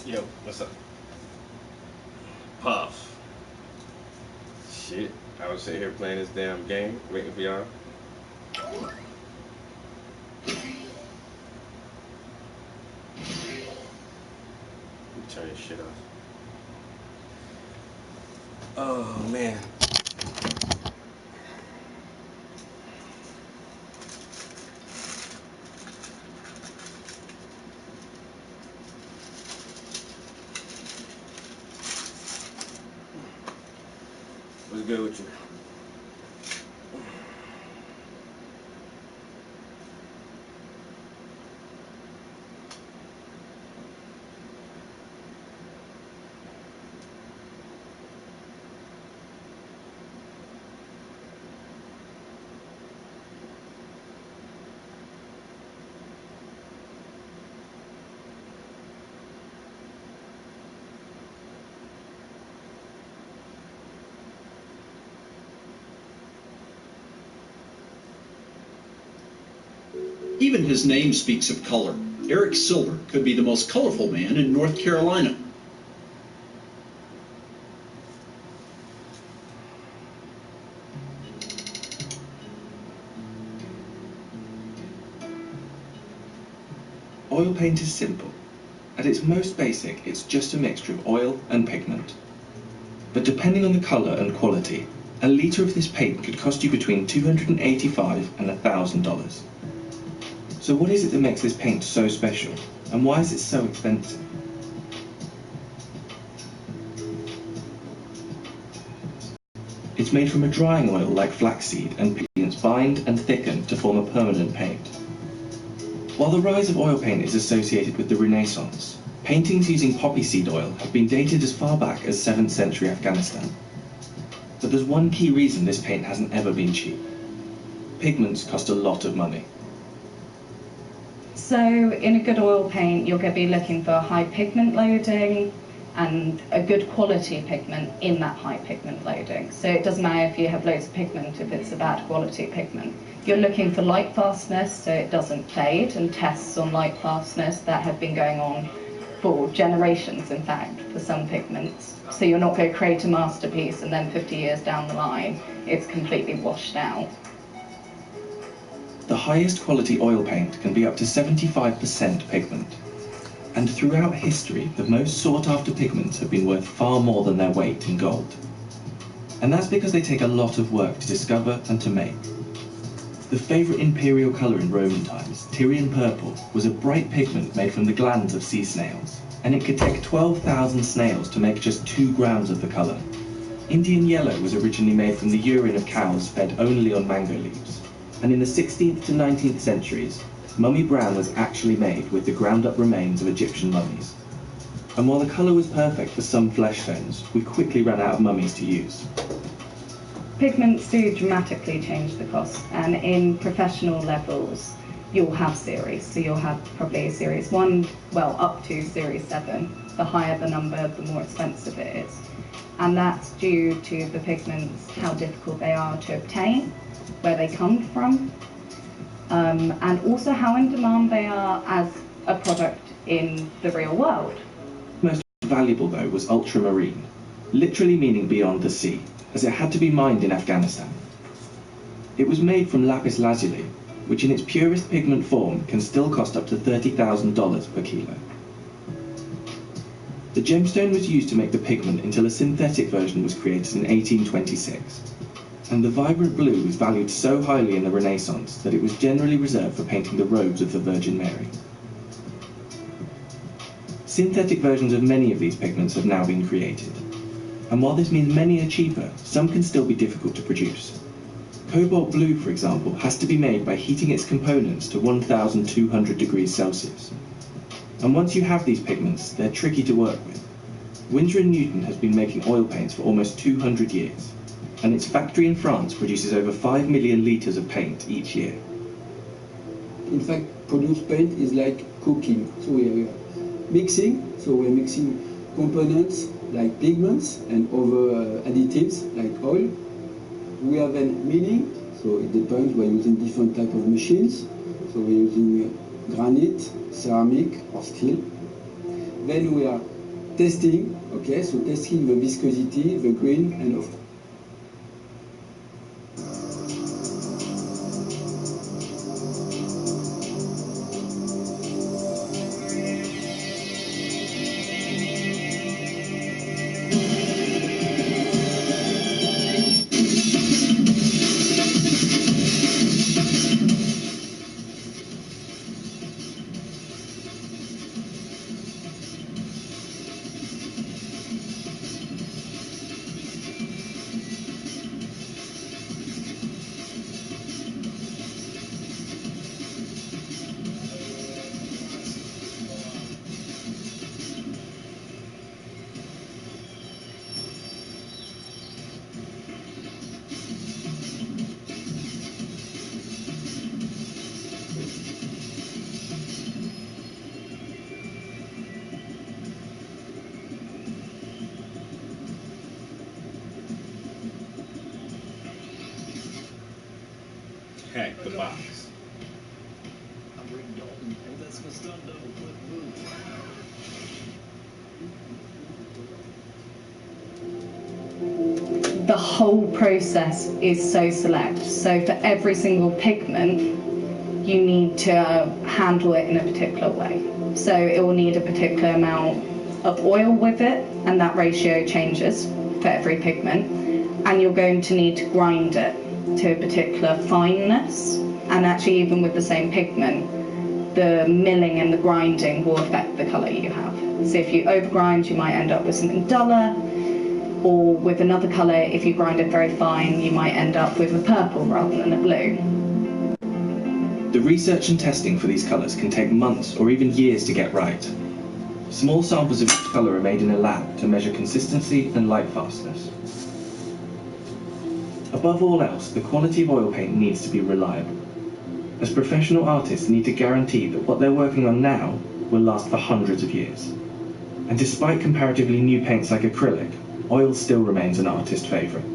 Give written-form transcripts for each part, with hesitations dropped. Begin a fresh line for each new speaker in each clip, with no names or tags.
Yo, what's up? Puff. Shit. I was sitting here playing this damn game, waiting for y'all. Turn your shit off. Oh man. What's good with you?
Even his name speaks of color. Eric Silver could be the most colorful man in North Carolina.
Oil paint is simple. At its most basic, it's just a mixture of oil and pigment. But depending on the colour and quality, a litre of this paint could cost you between $285 and $1,000. So what is it that makes this paint so special, and why is it so expensive? It's made from a drying oil like flaxseed, and pigments bind and thicken to form a permanent paint. While the rise of oil paint is associated with the Renaissance, paintings using poppy seed oil have been dated as far back as 7th century Afghanistan. But there's one key reason this paint hasn't ever been cheap. Pigments cost a lot of money.
So in a good oil paint, you're going to be looking for high pigment loading and a good quality pigment in that high pigment loading. So it doesn't matter if you have loads of pigment if it's a bad quality pigment. You're looking for light fastness so it doesn't fade, and tests on light fastness that have been going on for generations, in fact, for some pigments. So you're not going to create a masterpiece and then 50 years down the line, it's completely washed out.
The highest quality oil paint can be up to 75% pigment. And throughout history, the most sought-after pigments have been worth far more than their weight in gold. And that's because they take a lot of work to discover and to make. The favourite imperial colour in Roman times, Tyrian purple, was a bright pigment made from the glands of sea snails, and it could take 12,000 snails to make just 2 grams of the colour. Indian yellow was originally made from the urine of cows fed only on mango leaves, and in the 16th to 19th centuries, mummy brown was actually made with the ground-up remains of Egyptian mummies. And while the colour was perfect for some flesh tones, we quickly ran out of mummies to use.
Pigments do dramatically change the cost, and in professional levels, you'll have series. So you'll have probably a series 1, well, up to series 7. The higher the number, the more expensive it is. And that's due to the pigments, how difficult they are to obtain, where they come from, and also how in demand they are as a product in the real world.
Most valuable, though, was ultramarine, literally meaning beyond the sea, as it had to be mined in Afghanistan. It was made from lapis lazuli, which in its purest pigment form can still cost up to $30,000 per kilo. The gemstone was used to make the pigment until a synthetic version was created in 1826. And the vibrant blue was valued so highly in the Renaissance that it was generally reserved for painting the robes of the Virgin Mary. Synthetic versions of many of these pigments have now been created, and while this means many are cheaper, some can still be difficult to produce. Cobalt blue, for example, has to be made by heating its components to 1,200 degrees Celsius. And once you have these pigments, they're tricky to work with. Winsor & Newton has been making oil paints for almost 200 years. And its factory in France produces over 5 million litres of paint each year.
In fact, produce paint is like cooking. So we are mixing, so we're mixing components like pigments and other additives like oil. We are then milling, so it depends, we're using different type of machines. So we're using granite, ceramic or steel. Then we are testing, okay, so testing the viscosity, the grain, and of
Hack the box.
I'm Rick Dalton, and that's my stunt double, Cliff Booth.
The whole process is so select. So for every single pigment, you need to handle it in a particular way. So it will need a particular amount of oil with it, and that ratio changes for every pigment. And you're going to need to grind it to a particular fineness. And actually, even with the same pigment, the milling and the grinding will affect the colour you have. So if you overgrind, you might end up with something duller, or with another colour, if you grind it very fine, you might end up with a purple rather than a blue.
The research and testing for these colours can take months or even years to get right. Small samples of each colour are made in a lab to measure consistency and light fastness. Above all else, the quality of oil paint needs to be reliable, as professional artists need to guarantee that what they're working on now will last for hundreds of years. And despite comparatively new paints like acrylic, oil still remains an artist favourite.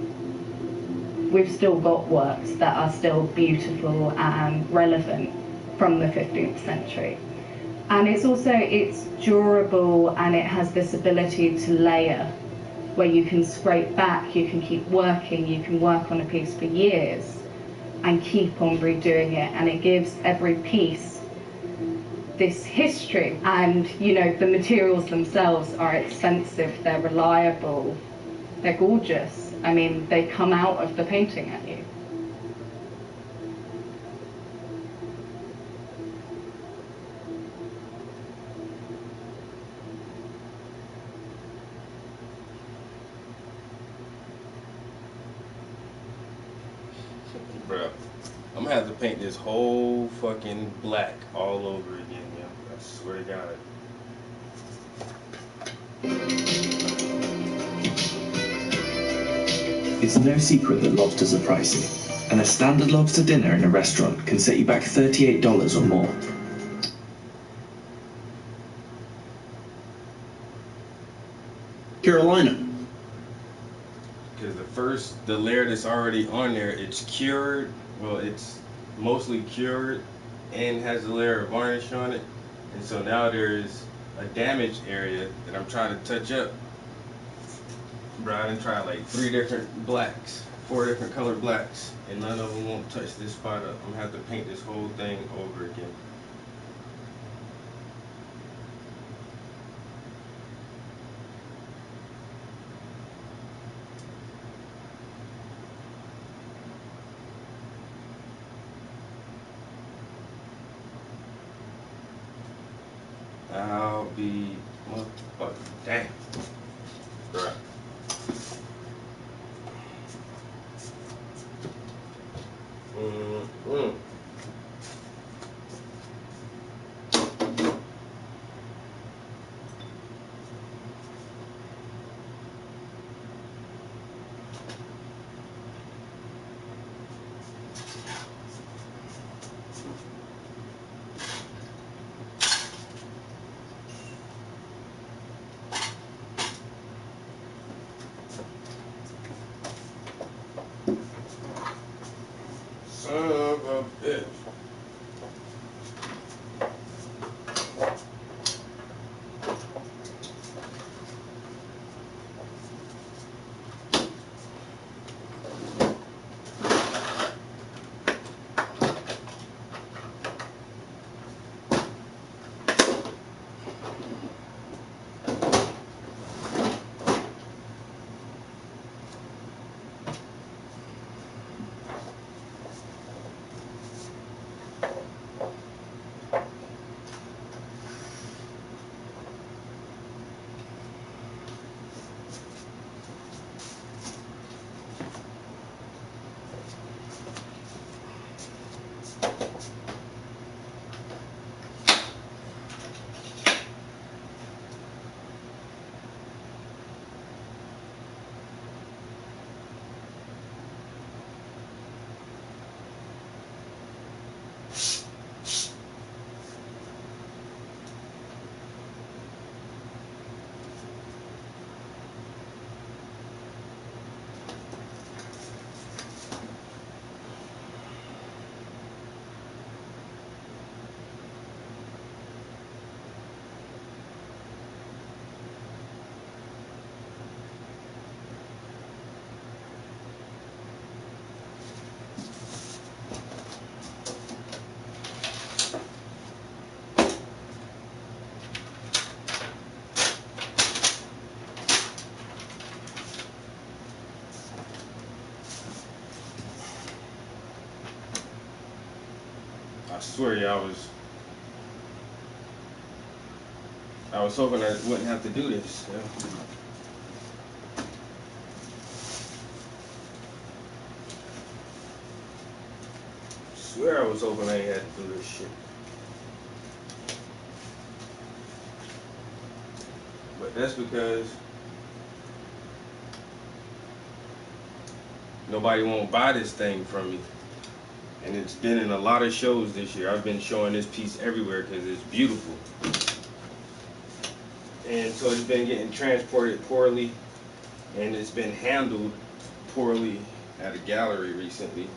We've still got works that are still beautiful and relevant from the 15th century. And it's durable, and it has this ability to layer, where you can scrape back, you can keep working, you can work on a piece for years and keep on redoing it, and it gives every piece this history. And you know, the materials themselves are expensive, they're reliable, they're gorgeous. I mean, they come out of the painting at you.
Bruh, I'm gonna have to paint this whole fucking black all over again, yo. I swear to God.
It's no secret that lobsters are pricey, and a standard lobster dinner in a restaurant can set you back $38 or more.
Carolina.
Because the layer that's already on there, it's cured. Well, it's mostly cured and has a layer of varnish on it. And so now there's a damaged area that I'm trying to touch up. Bro, I done tried like 4 different color blacks, and none of them won't touch this spot up. I'm gonna have to paint this whole thing over again. I'll be motherfucking damn. Bruh. Mm-hmm. swear you, I was hoping I wouldn't have to do this. You know? Swear I was hoping I ain't had to do this shit. But that's because nobody won't buy this thing from me. And it's been in a lot of shows this year. I've been showing this piece everywhere because it's beautiful. And so it's been getting transported poorly, and it's been handled poorly at a gallery recently.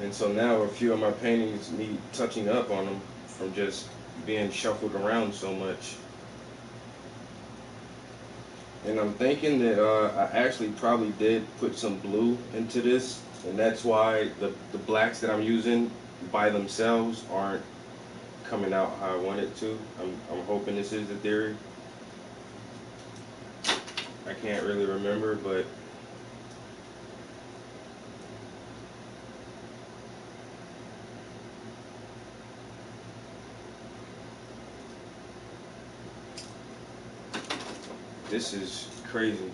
And so now a few of my paintings need touching up on them from just being shuffled around so much. And I'm thinking that I actually probably did put some blue into this, and that's why the blacks that I'm using by themselves aren't coming out how I want it to. I'm hoping this is the theory. I can't really remember, but this is crazy.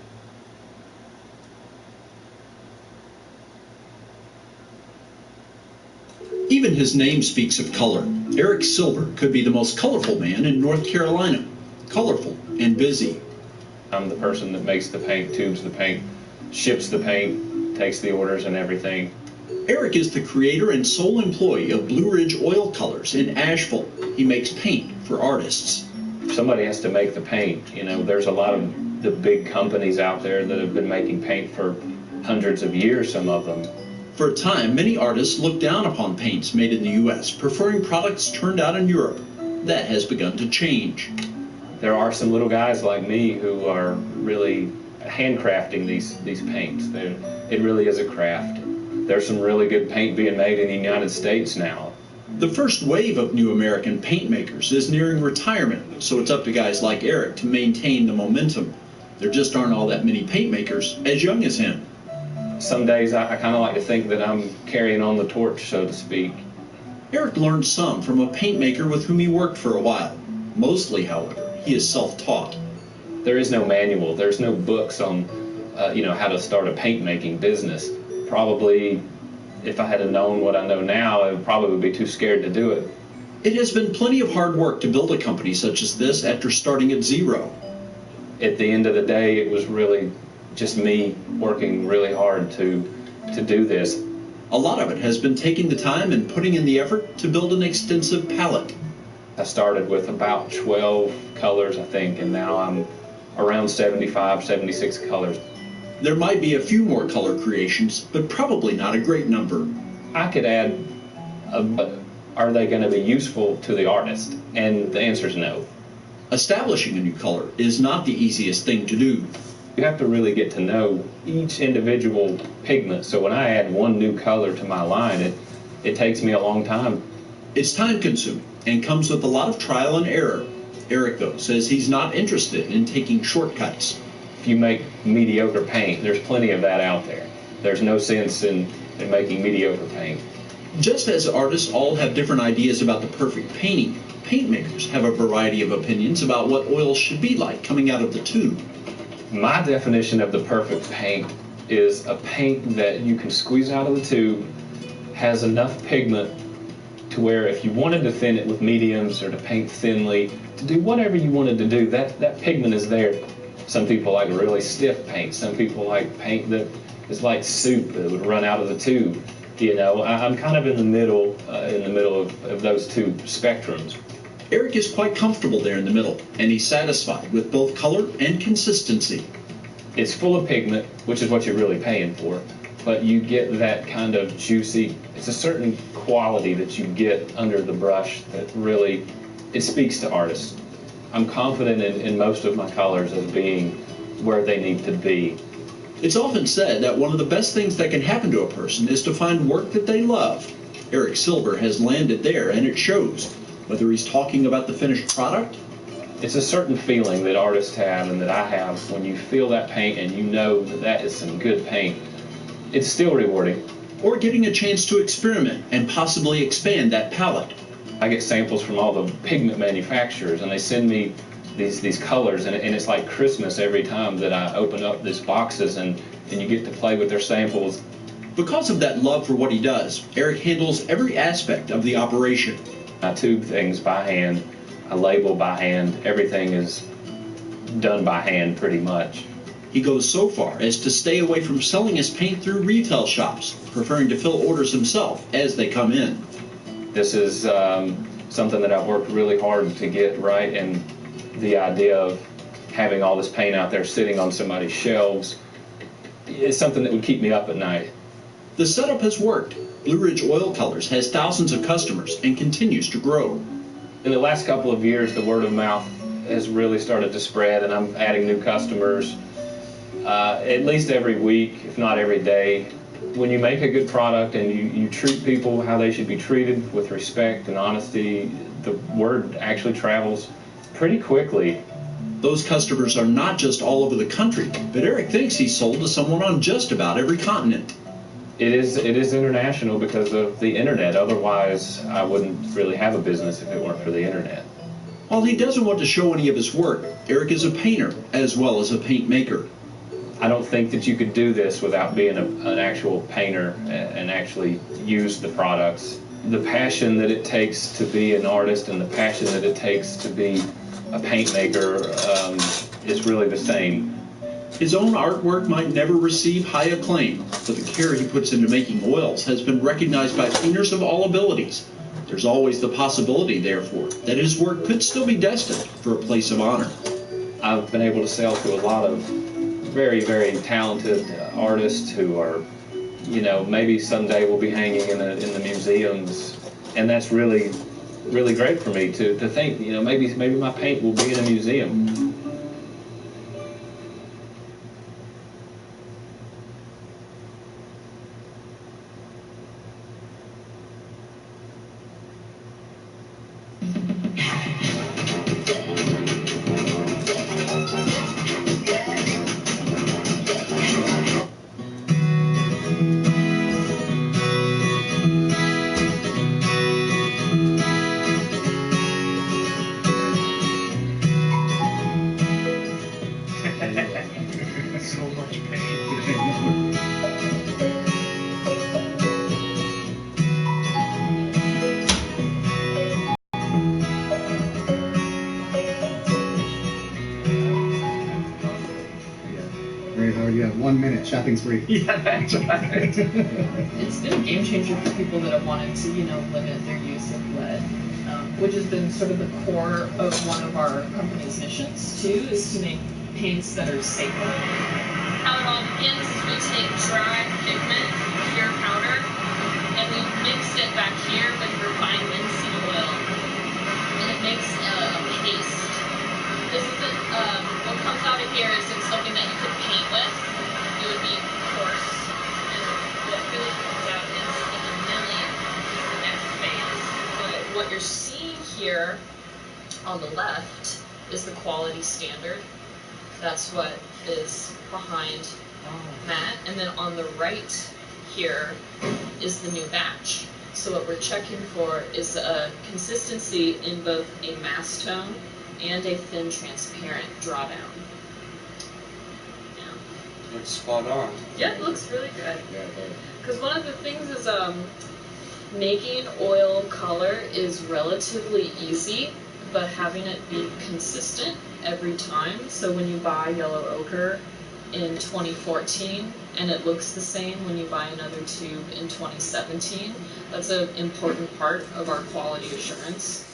Even his name speaks of color. Eric Silver could be the most colorful man in North Carolina. Colorful and busy.
I'm the person that makes the paint, tubes the paint, ships the paint, takes the orders and everything.
Eric is the creator and sole employee of Blue Ridge Oil Colors in Asheville. He makes paint for artists.
Somebody has to make the paint. You know, there's a lot of the big companies out there that have been making paint for hundreds of years, some of them.
For a time, many artists looked down upon paints made in the U.S., preferring products turned out in Europe. That has begun to change.
There are some little guys like me who are really handcrafting these paints. It really is a craft. There's some really good paint being made in the United States now.
The first wave of new American paint makers is nearing retirement, so it's up to guys like Eric to maintain the momentum. There just aren't all that many paint makers as young as him.
Some days I kind of like to think that I'm carrying on the torch, so to speak.
Eric learned some from a paint maker with whom he worked for a while. Mostly, however, he is self-taught.
There is no manual. There's no books on, how to start a paint making business. Probably, if I had known what I know now, I would probably be too scared to do it.
It has been plenty of hard work to build a company such as this after starting at zero.
At the end of the day, it was really just me working really hard to do this.
A lot of it has been taking the time and putting in the effort to build an extensive palette.
I started with about 12 colors, I think, and now I'm around 75, 76 colors.
There might be a few more color creations, but probably not a great number.
I could add, but are they going to be useful to the artist? And the answer is no.
Establishing a new color is not the easiest thing to do.
You have to really get to know each individual pigment. So when I add one new color to my line, it takes me a long time.
It's time-consuming and comes with a lot of trial and error. Eric, though, says he's not interested in taking shortcuts.
If you make mediocre paint, there's plenty of that out there. There's no sense in making mediocre paint.
Just as artists all have different ideas about the perfect painting, paint makers have a variety of opinions about what oils should be like coming out of the tube.
My definition of the perfect paint is a paint that you can squeeze out of the tube, has enough pigment to where if you wanted to thin it with mediums or to paint thinly, to do whatever you wanted to do, that pigment is there. Some people like really stiff paint. Some people like paint that is like soup that would run out of the tube. You know, I'm kind of in the middle of those two spectrums.
Eric is quite comfortable there in the middle, and he's satisfied with both color and consistency.
It's full of pigment, which is what you're really paying for, but you get that kind of juicy, it's a certain quality that you get under the brush that really, it speaks to artists. I'm confident in most of my colors as being where they need to be.
It's often said that one of the best things that can happen to a person is to find work that they love. Eric Silver has landed there, and it shows. Whether he's talking about the finished product
It's a certain feeling that artists have and that I have when you feel that paint and you know that that is some good paint. It's still rewarding.
Or getting a chance to experiment and possibly expand that palette.
I get samples from all the pigment manufacturers, and they send me these colors, and it's like Christmas every time that I open up these boxes and you get to play with their samples.
Because of that love for what he does, Eric handles every aspect of the operation.
I tube things by hand, I label by hand, everything is done by hand pretty much.
He goes so far as to stay away from selling his paint through retail shops, preferring to fill orders himself as they come in.
This is something that I've worked really hard to get right, and the idea of having all this paint out there sitting on somebody's shelves is something that would keep me up at night.
The setup has worked. Blue Ridge Oil Colors has thousands of customers and continues to grow.
In the last couple of years, the word of mouth has really started to spread, and I'm adding new customers at least every week, if not every day. When you make a good product and you treat people how they should be treated with respect and honesty, the word actually travels pretty quickly.
Those customers are not just all over the country, but Eric thinks he's sold to someone on just about every continent.
It is international because of the internet. Otherwise, I wouldn't really have a business if it weren't for the internet.
While he doesn't want to show any of his work, Eric is a painter as well as a paint maker.
I don't think that you could do this without being an actual painter and actually use the products. The passion that it takes to be an artist and the passion that it takes to be a paint maker is really the same.
His own artwork might never receive high acclaim, but the care he puts into making oils has been recognized by painters of all abilities. There's always the possibility, therefore, that his work could still be destined for a place of honor.
I've been able to sell to a lot of very, very talented artists who are, maybe someday will be hanging in the museums, and that's really, really great for me to think, maybe my paint will be in a museum.
So much pain.
Very hard. You have 1 minute. Shopping's free.
Yeah, that's right.
It's been a game changer for people that have wanted to, limit their use of lead, which has been sort of the core of one of our company's missions too, is to make paints that are safer.
How it all begins is we take dry pigment, pure powder, and we mix it back here with refined linseed oil, and it makes a paste. This is what comes out of here is it's something that you could paint with. It would be coarse, and what really comes out is like a million the next phase. But what you're seeing here on the left is the quality standard. That's what is behind that. And then on the right here is the new batch. So what we're checking for is a consistency in both a mass tone and a thin transparent drawdown. Yeah.
Looks spot on.
Yeah, it looks really good. Because one of the things is making oil color is relatively easy, but having it be consistent every time. So when you buy yellow ochre in 2014 and it looks the same when you buy another tube in 2017, that's an important part of our quality assurance.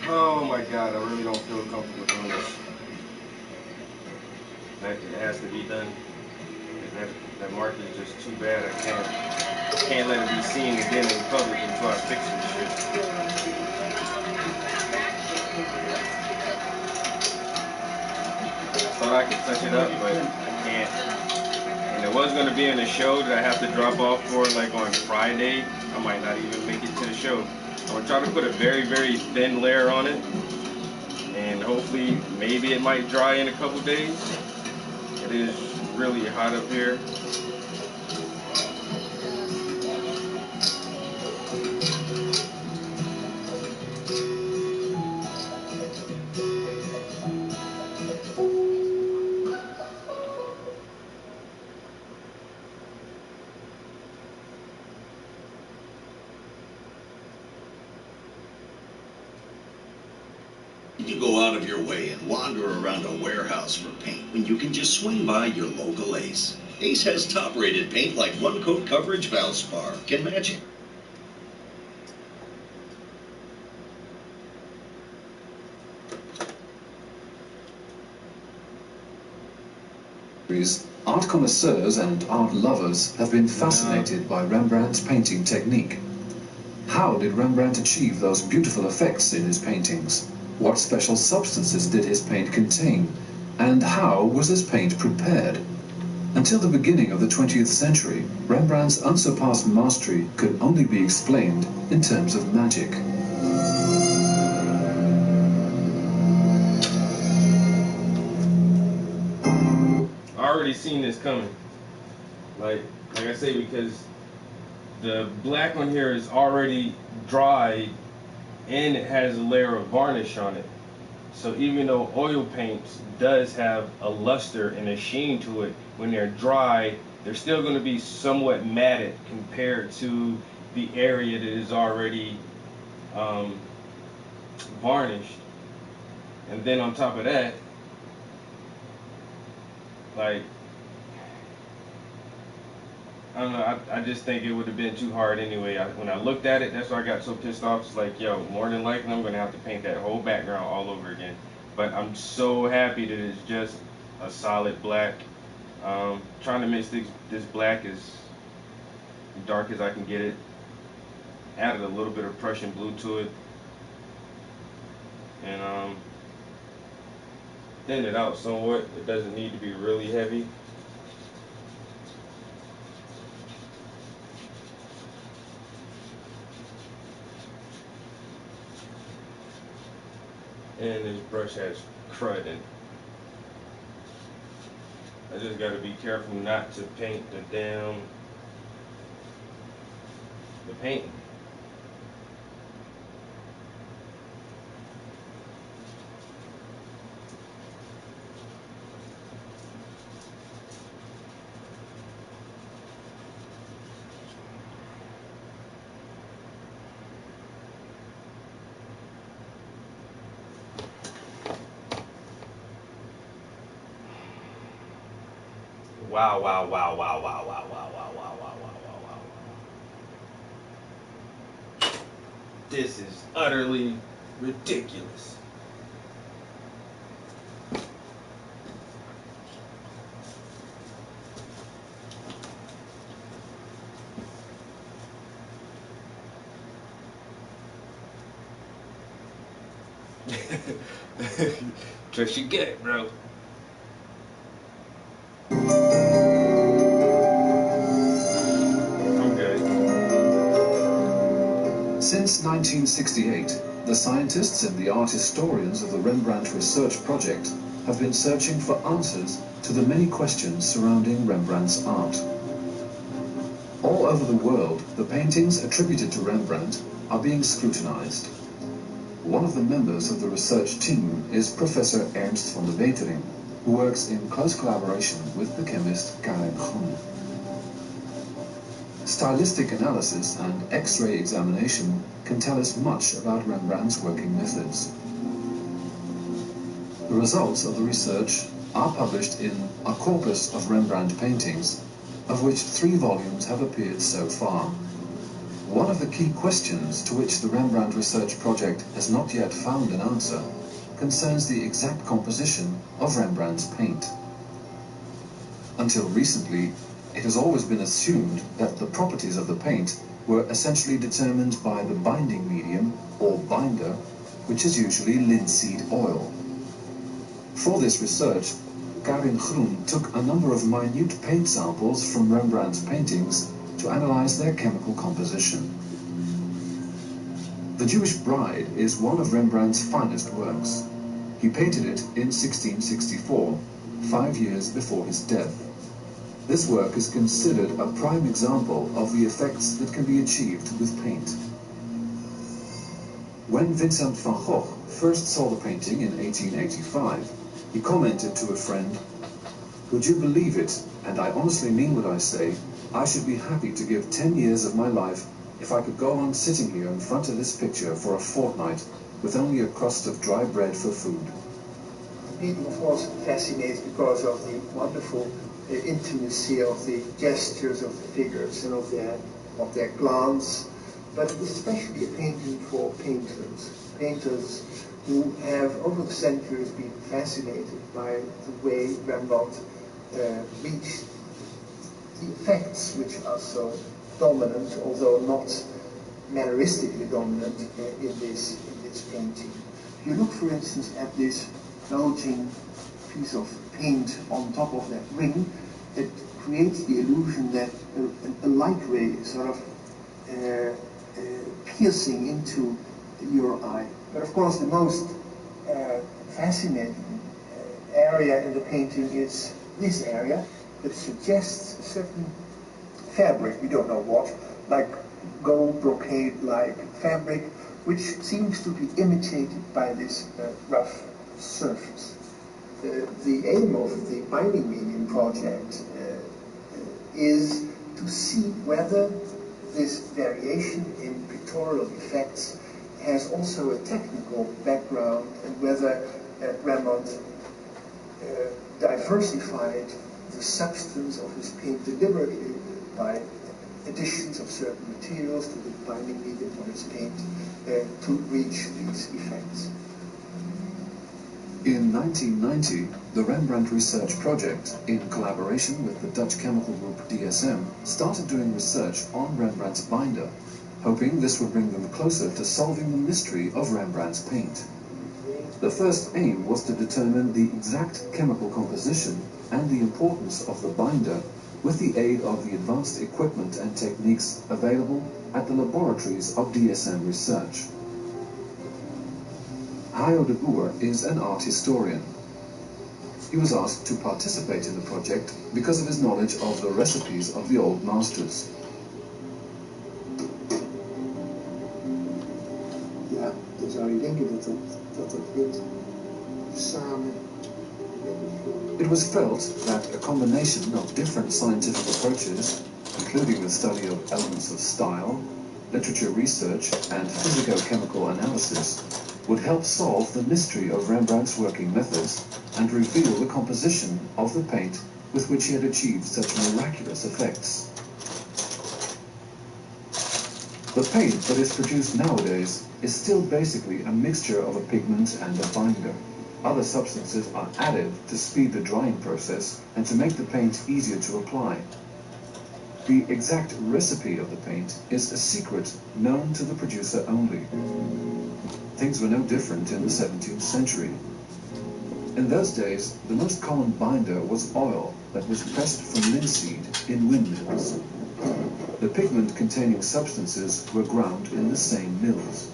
Oh my God, I really don't feel comfortable doing this. It has to be done. That mark is just too bad. I can't let it be seen again in public until I fix this shit. I thought I could touch it up, but I can't. And it was going to be in a show that I have to drop off for like on Friday. I might not even make it to the show. I'm going to try to put a very, very thin layer on it. And hopefully, maybe it might dry in a couple days. It is really hot up here.
You go out of your way and wander around a warehouse for paint when you can just swing by your local Ace. Ace has top-rated paint like One Coat Coverage Valspar. Can match it.
Art connoisseurs and art lovers have been fascinated by Rembrandt's painting technique. How did Rembrandt achieve those beautiful effects in his paintings? What special substances did his paint contain? And how was his paint prepared? Until the beginning of the 20th century, Rembrandt's unsurpassed mastery could only be explained in terms of magic.
I already seen this coming. Like I say, because the black on here is already dry and it has a layer of varnish on it. So even though oil paints does have a luster and a sheen to it, when they're dry, they're still going to be somewhat matted compared to the area that is already varnished. And then on top of that, like, I don't know, I just think it would have been too hard anyway. When I looked at it, that's why I got so pissed off. It's like, yo, more than likely I'm going to have to paint that whole background all over again. But I'm so happy that it's just a solid black. Trying to mix this black as dark as I can get it. Added a little bit of Prussian blue to it. And thin it out somewhat. It doesn't need to be really heavy. And this brush has crud in it. I just gotta be careful not to paint the paint. Wow, wow, wow, wow, wow, wow, wow, wow, wow, wow, wow, wow, wow. This is utterly ridiculous. Trust your gut, bro.
Since 1968, the scientists and the art historians of the Rembrandt Research Project have been searching for answers to the many questions surrounding Rembrandt's art. All over the world, the paintings attributed to Rembrandt are being scrutinized. One of the members of the research team is Professor Ernst van de Wetering, who works in close collaboration with the chemist Karen Groen. Stylistic analysis and X-ray examination can tell us much about Rembrandt's working methods. The results of the research are published in a corpus of Rembrandt paintings, of which 3 volumes have appeared so far. One of the key questions to which the Rembrandt Research Project has not yet found an answer concerns the exact composition of Rembrandt's paint. Until recently, it has always been assumed that the properties of the paint were essentially determined by the binding medium, or binder, which is usually linseed oil. For this research, Karin Groen took a number of minute paint samples from Rembrandt's paintings to analyze their chemical composition. The Jewish Bride is one of Rembrandt's finest works. He painted it in 1664, 5 years before his death. This work is considered a prime example of the effects that can be achieved with paint. When Vincent van Gogh first saw the painting in 1885, he commented to a friend, "Would you believe it, and I honestly mean what I say, I should be happy to give 10 years of my life if I could go on sitting here in front of this picture for a fortnight with only a crust of dry bread for food."
People, of course, fascinated because of the wonderful intimacy of the gestures of the figures and of their glance, but it is especially a painting for painters who have over the centuries been fascinated by the way Rembrandt reached the effects which are so dominant, although not manneristically dominant in this painting. If you look, for instance, at this bulging piece of paint on top of that ring, it creates the illusion that a light ray is sort of piercing into your eye. But of course the most fascinating area in the painting is this area that suggests a certain fabric, we don't know what, like gold brocade-like fabric, which seems to be imitated by this rough surface. The aim of the Binding Medium project is to see whether this variation in pictorial effects has also a technical background, and whether Rembrandt diversified the substance of his paint deliberately by additions of certain materials to the binding medium of his paint to reach these effects.
In 1990, the Rembrandt Research Project, in collaboration with the Dutch chemical group DSM, started doing research on Rembrandt's binder, hoping this would bring them closer to solving the mystery of Rembrandt's paint. The first aim was to determine the exact chemical composition and the importance of the binder with the aid of the advanced equipment and techniques available at the laboratories of DSM Research. Hayo de Boer is an art historian. He was asked to participate in the project because of his knowledge of the recipes of the old masters.
Ja, dan zou je denken dat wit samen.
It was felt that a combination of different scientific approaches, including the study of elements of style, literature research, and physico-chemical analysis, would help solve the mystery of Rembrandt's working methods and reveal the composition of the paint with which he had achieved such miraculous effects. The paint that is produced nowadays is still basically a mixture of a pigment and a binder. Other substances are added to speed the drying process and to make the paint easier to apply. The exact recipe of the paint is a secret known to the producer only. Things were no different in the 17th century. In those days, the most common binder was oil that was pressed from linseed in windmills. The pigment-containing substances were ground in the same mills.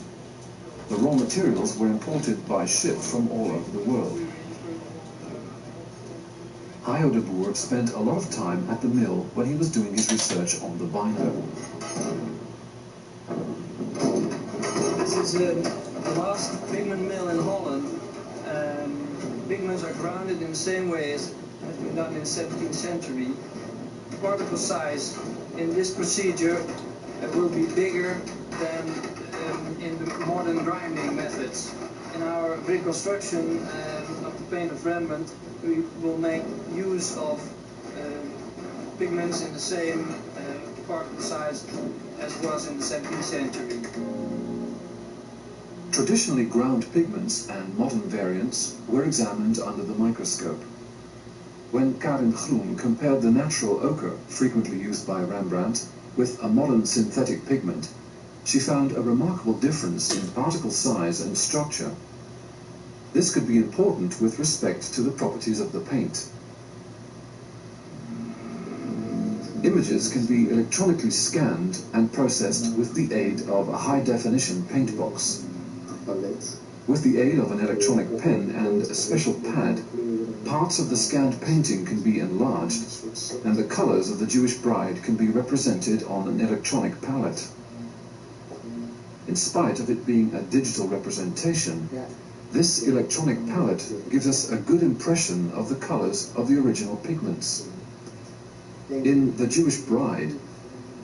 The raw materials were imported by ship from all over the world. Hayo de Boer spent a lot of time at the mill when he was doing his research on the binder.
This is the last pigment mill in Holland. Pigments are grounded in the same way as has been done in the 17th century. The particle size in this procedure will be bigger than in the modern grinding methods. In our reconstruction of the paint of Rembrandt, we will make use of pigments in the same particle size as was in the 17th century.
Traditionally ground pigments and modern variants were examined under the microscope. When Karin Groen compared the natural ochre frequently used by Rembrandt with a modern synthetic pigment, she found a remarkable difference in particle size and structure. This could be important with respect to the properties of the paint. Images can be electronically scanned and processed with the aid of a high-definition paint box. With the aid of an electronic pen and a special pad, parts of the scanned painting can be enlarged, and the colors of the Jewish bride can be represented on an electronic palette. In spite of it being a digital representation, this electronic palette gives us a good impression of the colors of the original pigments. In The Jewish Bride,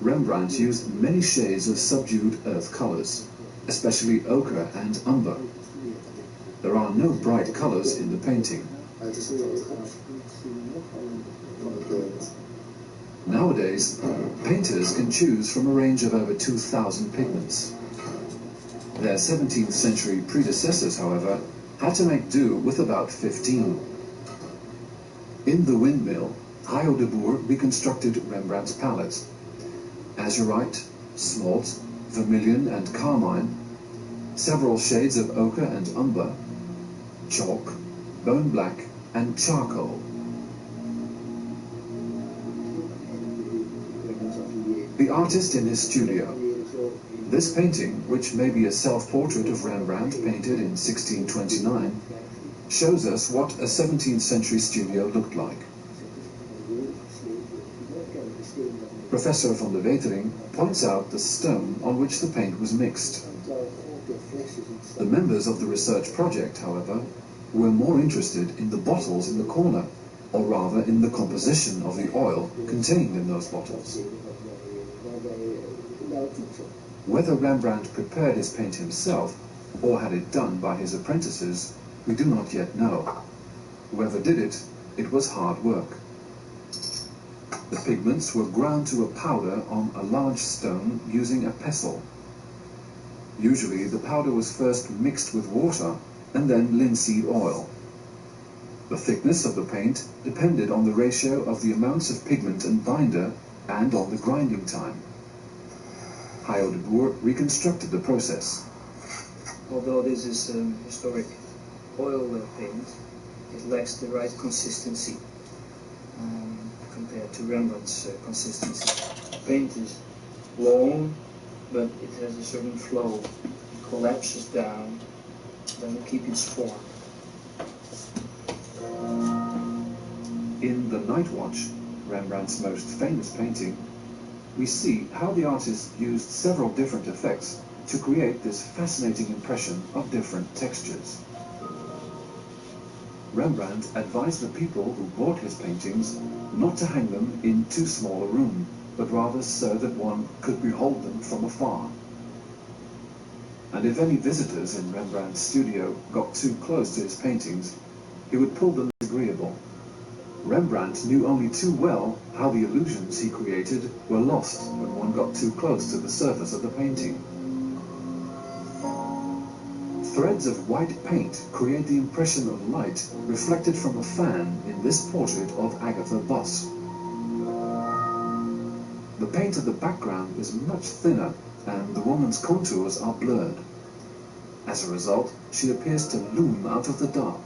Rembrandt used many shades of subdued earth colors, especially ochre and umber. There are no bright colors in the painting. Nowadays, painters can choose from a range of over 2,000 pigments. Their 17th century predecessors, however, had to make do with about 15. In The Windmill, Hayo de Boer reconstructed Rembrandt's palette. Azurite, smalt, vermilion and carmine, several shades of ochre and umber, chalk, bone black and charcoal. The artist in his studio. This painting, which may be a self-portrait of Rembrandt painted in 1629, shows us what a 17th century studio looked like. Professor van der Wetering points out the stone on which the paint was mixed. The members of the research project, however, were more interested in the bottles in the corner, or rather in the composition of the oil contained in those bottles. Whether Rembrandt prepared his paint himself, or had it done by his apprentices, we do not yet know. Whoever did it, it was hard work. The pigments were ground to a powder on a large stone using a pestle. Usually the powder was first mixed with water and then linseed oil. The thickness of the paint depended on the ratio of the amounts of pigment and binder and on the grinding time. Hayo de Boer reconstructed the process.
Although this is historic oil paint, it lacks the right consistency compared to Rembrandt's consistency. The paint is long, but it has a certain flow. It collapses down, doesn't keep its form.
In The Night Watch, Rembrandt's most famous painting, we see how the artist used several different effects to create this fascinating impression of different textures. Rembrandt advised the people who bought his paintings not to hang them in too small a room, but rather so that one could behold them from afar. And if any visitors in Rembrandt's studio got too close to his paintings, he would pull them disagreeable. Rembrandt knew only too well how the illusions he created were lost when one got too close to the surface of the painting. Threads of white paint create the impression of light reflected from a fan in this portrait of Agatha Boss. The paint of the background is much thinner and the woman's contours are blurred. As a result, she appears to loom out of the dark.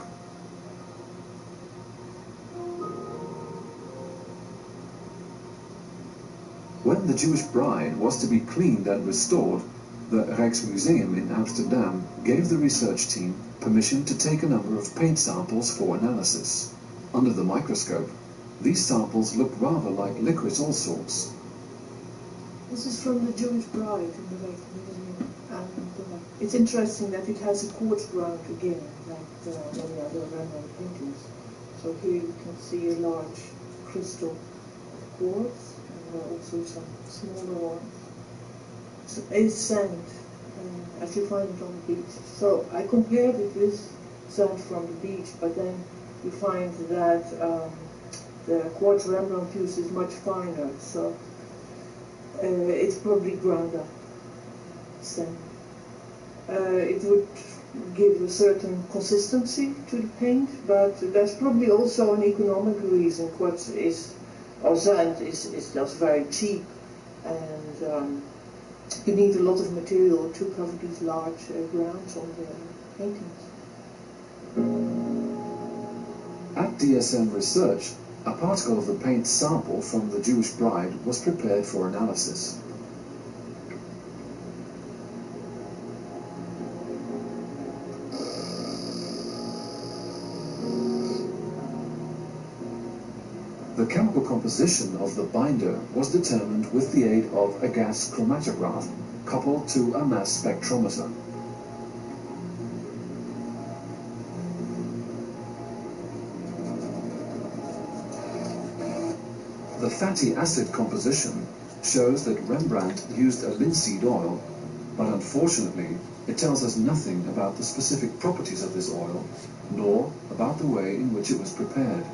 When The Jewish Bride was to be cleaned and restored, the Rijksmuseum in Amsterdam gave the research team permission to take a number of paint samples for analysis. Under the microscope, these samples looked rather like liquid all sorts.
This is from The Jewish Bride in the Rijksmuseum, and it's interesting that it has a quartz ground again, like many other Rembrandt paintings. So here you can see a large crystal quartz, and also some smaller ones. It's sand, as you find it on the beach. So I compared it with sand from the beach, but then you find that the quartz Rembrandt used is much finer. So it's probably ground up. So, it would give a certain consistency to the paint, but there's probably also an economic reason. Quartz is, or sand is just very cheap, and you need a lot of material to cover these large grounds on the paintings.
At DSM Research, a particle of the paint sample from the Jewish Bride was prepared for analysis. The chemical composition of the binder was determined with the aid of a gas chromatograph coupled to a mass spectrometer. The fatty acid composition shows that Rembrandt used a linseed oil, but unfortunately it tells us nothing about the specific properties of this oil, nor about the way in which it was prepared.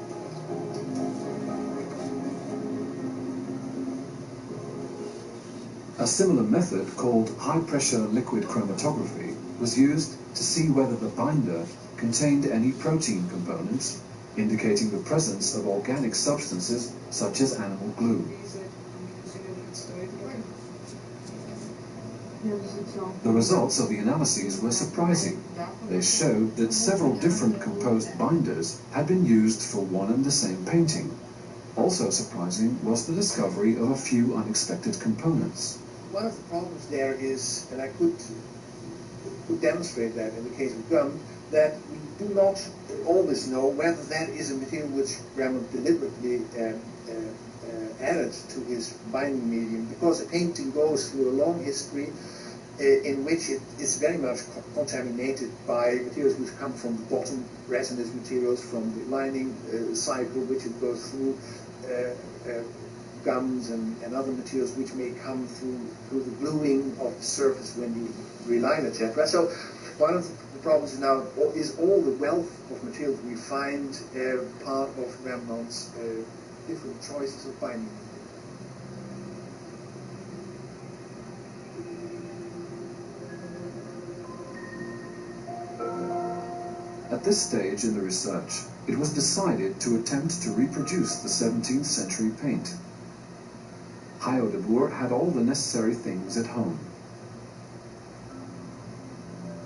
A similar method, called high-pressure liquid chromatography, was used to see whether the binder contained any protein components, indicating the presence of organic substances such as animal glue. The results of the analyses were surprising. They showed that several different composed binders had been used for one and the same painting. Also surprising was the discovery of a few unexpected components.
One of the problems there is, and I could demonstrate that in the case of gum, that we do not always know whether that is a material which Rembrandt deliberately added to his binding medium, because a painting goes through a long history in which it is very much contaminated by materials which come from the bottom, resinous materials from the lining cycle, which it goes through, gums and other materials which may come through the gluing of the surface when you reline, etc. So one of the problems now is all the wealth of materials we find part of Rembrandt's different choices of binding.
At this stage in the research, it was decided to attempt to reproduce the 17th century paint. Hayo de Boer had all the necessary things at home.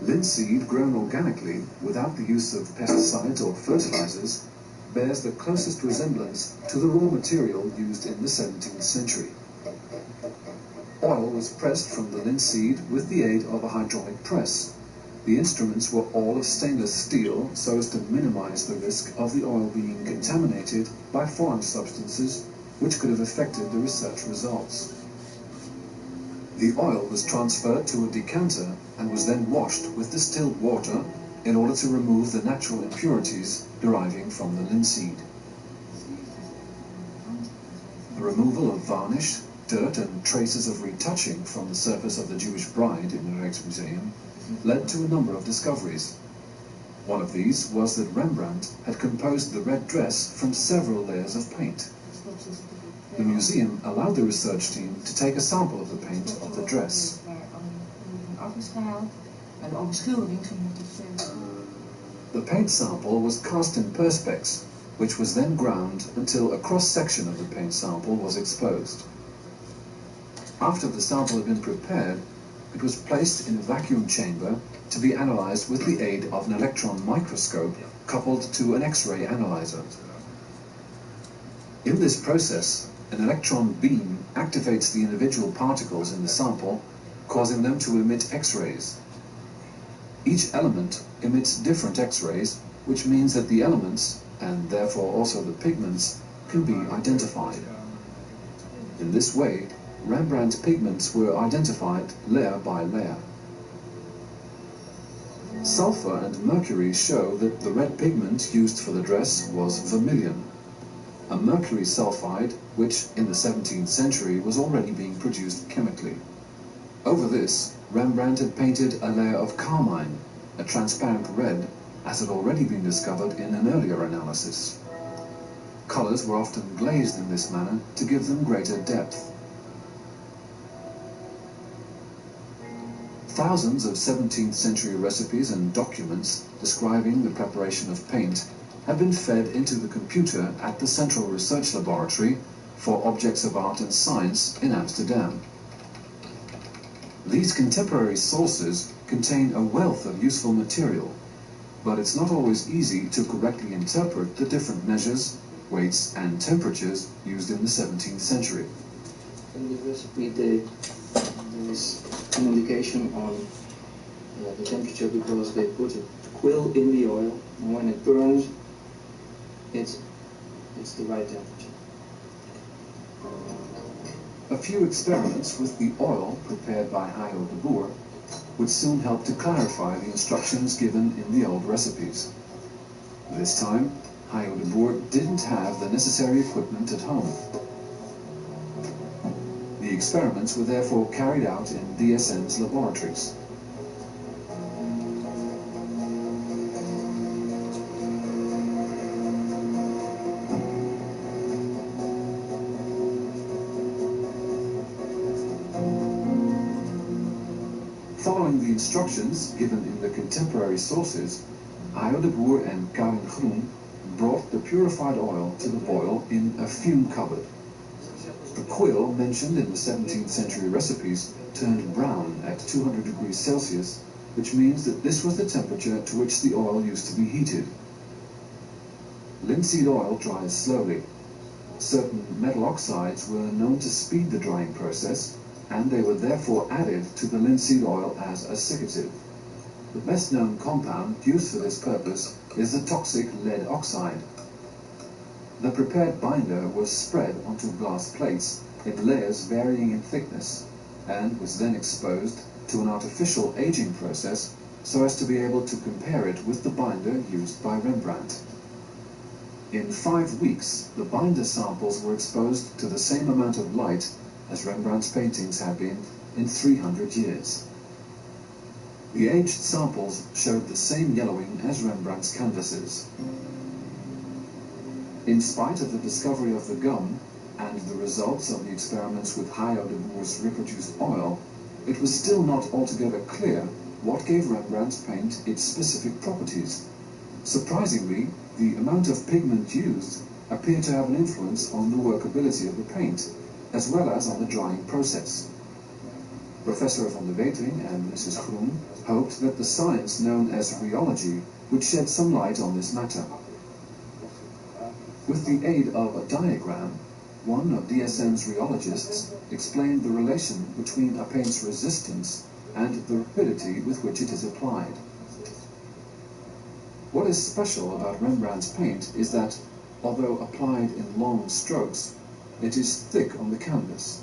Linseed grown organically, without the use of pesticides or fertilizers, bears the closest resemblance to the raw material used in the 17th century. Oil was pressed from the linseed with the aid of a hydraulic press. The instruments were all of stainless steel so as to minimize the risk of the oil being contaminated by foreign substances which could have affected the research results. The oil was transferred to a decanter and was then washed with distilled water in order to remove the natural impurities deriving from the linseed. The removal of varnish, dirt and traces of retouching from the surface of the Jewish Bride in the Rijksmuseum led to a number of discoveries. One of these was that Rembrandt had composed the red dress from several layers of paint. The museum allowed the research team to take a sample of the paint of the dress. The paint sample was cast in perspex, which was then ground until a cross-section of the paint sample was exposed. After the sample had been prepared, it was placed in a vacuum chamber to be analyzed with the aid of an electron microscope coupled to an X-ray analyzer. In this process, an electron beam activates the individual particles in the sample, causing them to emit X-rays. Each element emits different X-rays, which means that the elements, and therefore also the pigments, can be identified. In this way, Rembrandt's pigments were identified layer by layer. Sulfur and mercury show that the red pigment used for the dress was vermilion, a mercury sulfide which in the 17th century was already being produced chemically. Over this, Rembrandt had painted a layer of carmine, a transparent red, as had already been discovered in an earlier analysis. Colors were often glazed in this manner to give them greater depth. Thousands of 17th century recipes and documents describing the preparation of paint have been fed into the computer at the Central Research Laboratory for Objects of Art and Science in Amsterdam. These contemporary sources contain a wealth of useful material, but it's not always easy to correctly interpret the different measures, weights and temperatures used in the 17th century.
In the recipe there is an indication on the temperature because they put a quill in the oil, and when it burns it's the right temperature.
A few experiments with the oil prepared by Hayo de Boer would soon help to clarify the instructions given in the old recipes. This time, Hayo de Boer didn't have the necessary equipment at home. The experiments were therefore carried out in DSM's laboratories. Following the instructions given in the contemporary sources, Hayo de Boer and Karin Groen brought the purified oil to the boil in a fume cupboard. The quill mentioned in the 17th century recipes turned brown at 200 degrees Celsius, which means that this was the temperature to which the oil used to be heated. Linseed oil dries slowly. Certain metal oxides were known to speed the drying process, and they were therefore added to the linseed oil as a seccative. The best known compound used for this purpose is the toxic lead oxide. The prepared binder was spread onto glass plates in layers varying in thickness and was then exposed to an artificial aging process so as to be able to compare it with the binder used by Rembrandt. In 5 weeks, the binder samples were exposed to the same amount of light as Rembrandt's paintings had been in 300 years. The aged samples showed the same yellowing as Rembrandt's canvases. In spite of the discovery of the gum and the results of the experiments with Hayo de Boer's reproduced oil, it was still not altogether clear what gave Rembrandt's paint its specific properties. Surprisingly, the amount of pigment used appeared to have an influence on the workability of the paint, as well as on the drying process. Professor van der Wetering and Mrs. Groen hoped that the science known as rheology would shed some light on this matter. With the aid of a diagram, one of DSM's rheologists explained the relation between a paint's resistance and the rapidity with which it is applied. What is special about Rembrandt's paint is that, although applied in long strokes, it is thick on the canvas.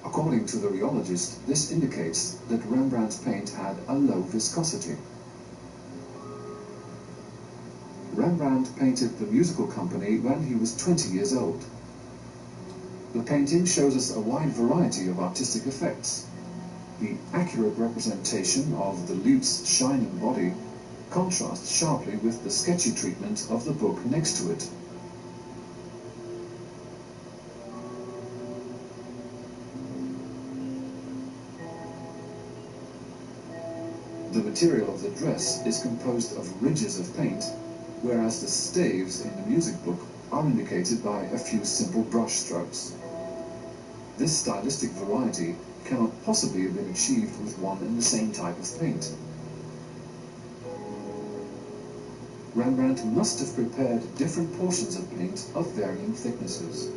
According to the rheologist, this indicates that Rembrandt's paint had a low viscosity. Rembrandt painted the musical company when he was 20 years old. The painting shows us a wide variety of artistic effects. The accurate representation of the lute's shining body contrasts sharply with the sketchy treatment of the book next to it. The material of the dress is composed of ridges of paint, whereas the staves in the music book are indicated by a few simple brush strokes. This stylistic variety cannot possibly have been achieved with one and the same type of paint. Rembrandt must have prepared different portions of paint of varying thicknesses.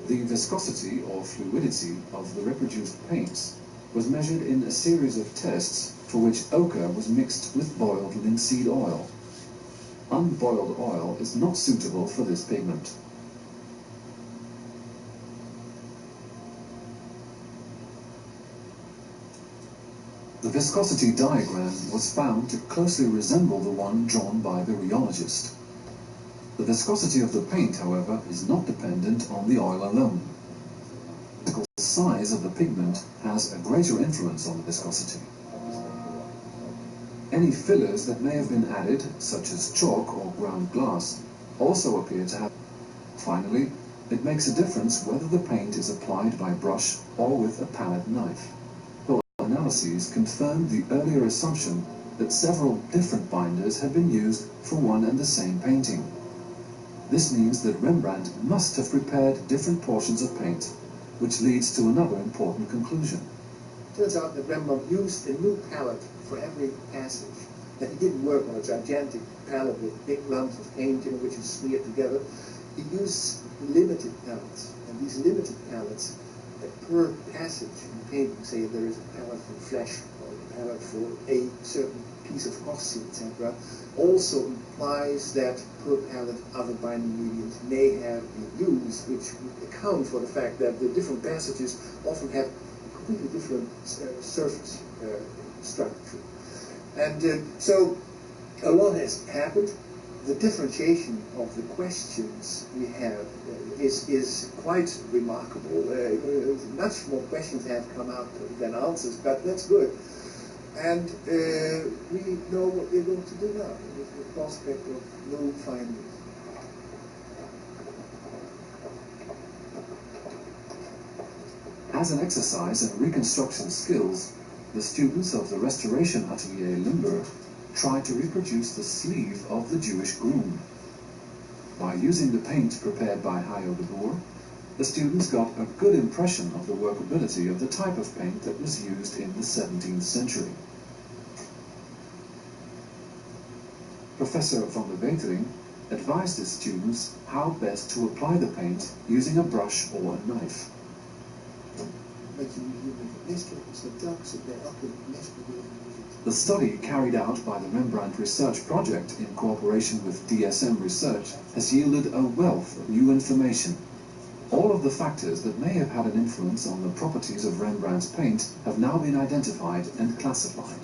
The viscosity or fluidity of the reproduced paints was measured in a series of tests for which ochre was mixed with boiled linseed oil. Unboiled oil is not suitable for this pigment. The viscosity diagram was found to closely resemble the one drawn by the rheologist. The viscosity of the paint, however, is not dependent on the oil alone. The size of the pigment has a greater influence on the viscosity. Any fillers that may have been added, such as chalk or ground glass, also appear to have. Finally, it makes a difference whether the paint is applied by brush or with a palette knife. Well, analyses confirmed the earlier assumption that several different binders had been used for one and the same painting. This means that Rembrandt must have prepared different portions of paint, which leads to another important conclusion.
It turns out that Rembrandt used a new palette for every passage. That he didn't work on a gigantic palette with big lumps of paint in which he smeared together. He used limited palettes, and these limited palettes, per passage in painting, say there is a palette for flesh or a palette for a certain piece of costume, etc., also implies that per palette other binding mediums may have been used, which would account for the fact that the different passages often have a completely different surface structure. And so a lot has happened. The differentiation of the questions we have is quite remarkable. Much more questions have come out than answers, but that's good. And we know what we're going to do now with the prospect of new findings.
As an exercise in reconstruction skills, the students of the Restoration Atelier Limburg tried to reproduce the sleeve of the Jewish groom. By using the paint prepared by Hayo de Boer, the students got a good impression of the workability of the type of paint that was used in the 17th century. Professor van der Wetering advised his students how best to apply the paint using a brush or a knife. The study carried out by the Rembrandt Research Project in cooperation with DSM Research has yielded a wealth of new information. All of the factors that may have had an influence on the properties of Rembrandt's paint have now been identified and classified.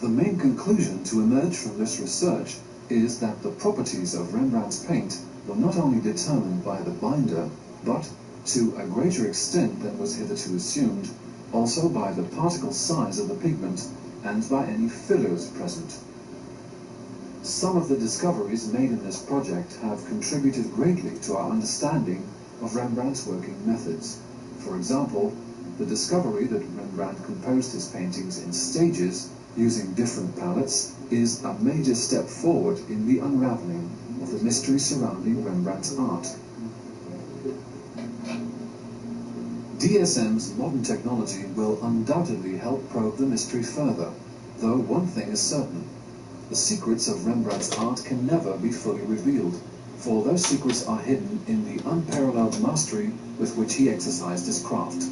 The main conclusion to emerge from this research is that the properties of Rembrandt's paint were not only determined by the binder, but, to a greater extent than was hitherto assumed, also by the particle size of the pigment and by any fillers present. Some of the discoveries made in this project have contributed greatly to our understanding of Rembrandt's working methods. For example, the discovery that Rembrandt composed his paintings in stages using different palettes is a major step forward in the unraveling of the mystery surrounding Rembrandt's art. DSM's modern technology will undoubtedly help probe the mystery further, though one thing is certain: the secrets of Rembrandt's art can never be fully revealed, for those secrets are hidden in the unparalleled mastery with which he exercised his craft.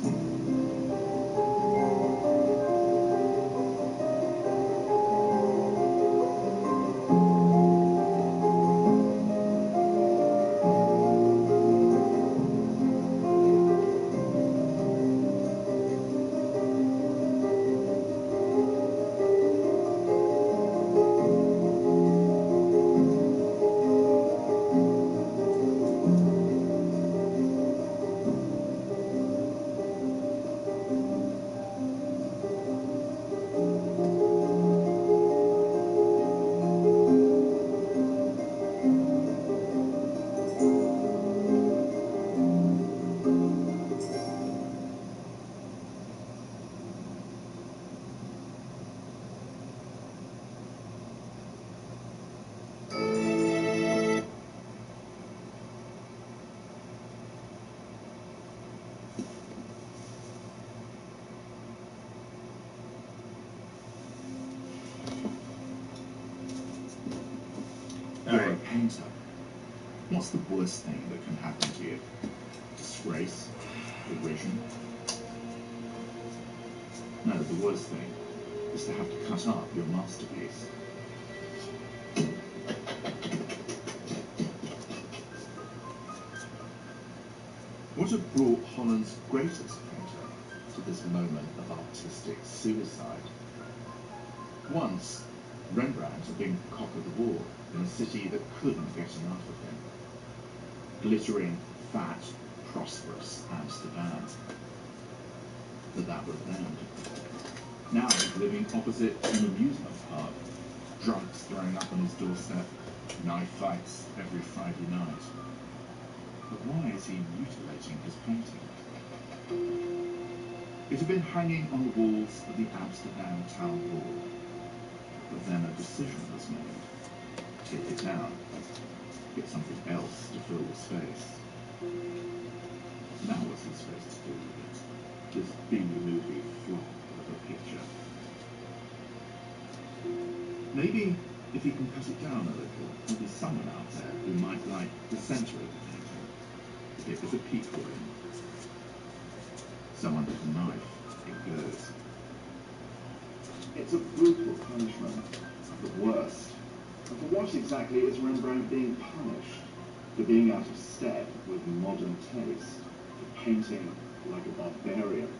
You're a painter. What's the worst thing that can happen to you? Disgrace? Derision? No, the worst thing is to have to cut up your masterpiece. What have brought Holland's greatest painter to this moment of artistic suicide? Once, Rembrandt had been cock of the walk in a city that couldn't get enough of him. Glittering, fat, prosperous Amsterdam. But that would end. Now he's living opposite an amusement park. Drugs throwing up on his doorstep, knife fights every Friday night. But why is he mutilating his painting? It had been hanging on the walls of the Amsterdam Town Hall. But then a decision was made. Take it down. Get something else to fill the space. Now what's he supposed to do with it? This B-movie flop of a picture. Maybe if he can cut it down a little, there'll be someone out there who might like the centre of the painting. If it was a peak for him. Someone with a knife, it goes. It's a brutal punishment, the worst. And for what exactly is Rembrandt being punished? For being out of step with modern taste, for painting like a barbarian.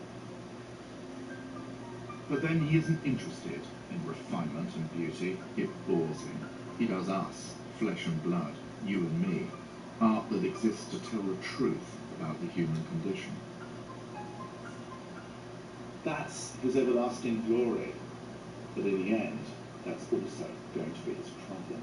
But then he isn't interested in refinement and beauty. It bores him. He does us, flesh and blood, you and me, art that exists to tell the truth about the human condition. That's his everlasting glory. But in the end, that's also going to be his problem.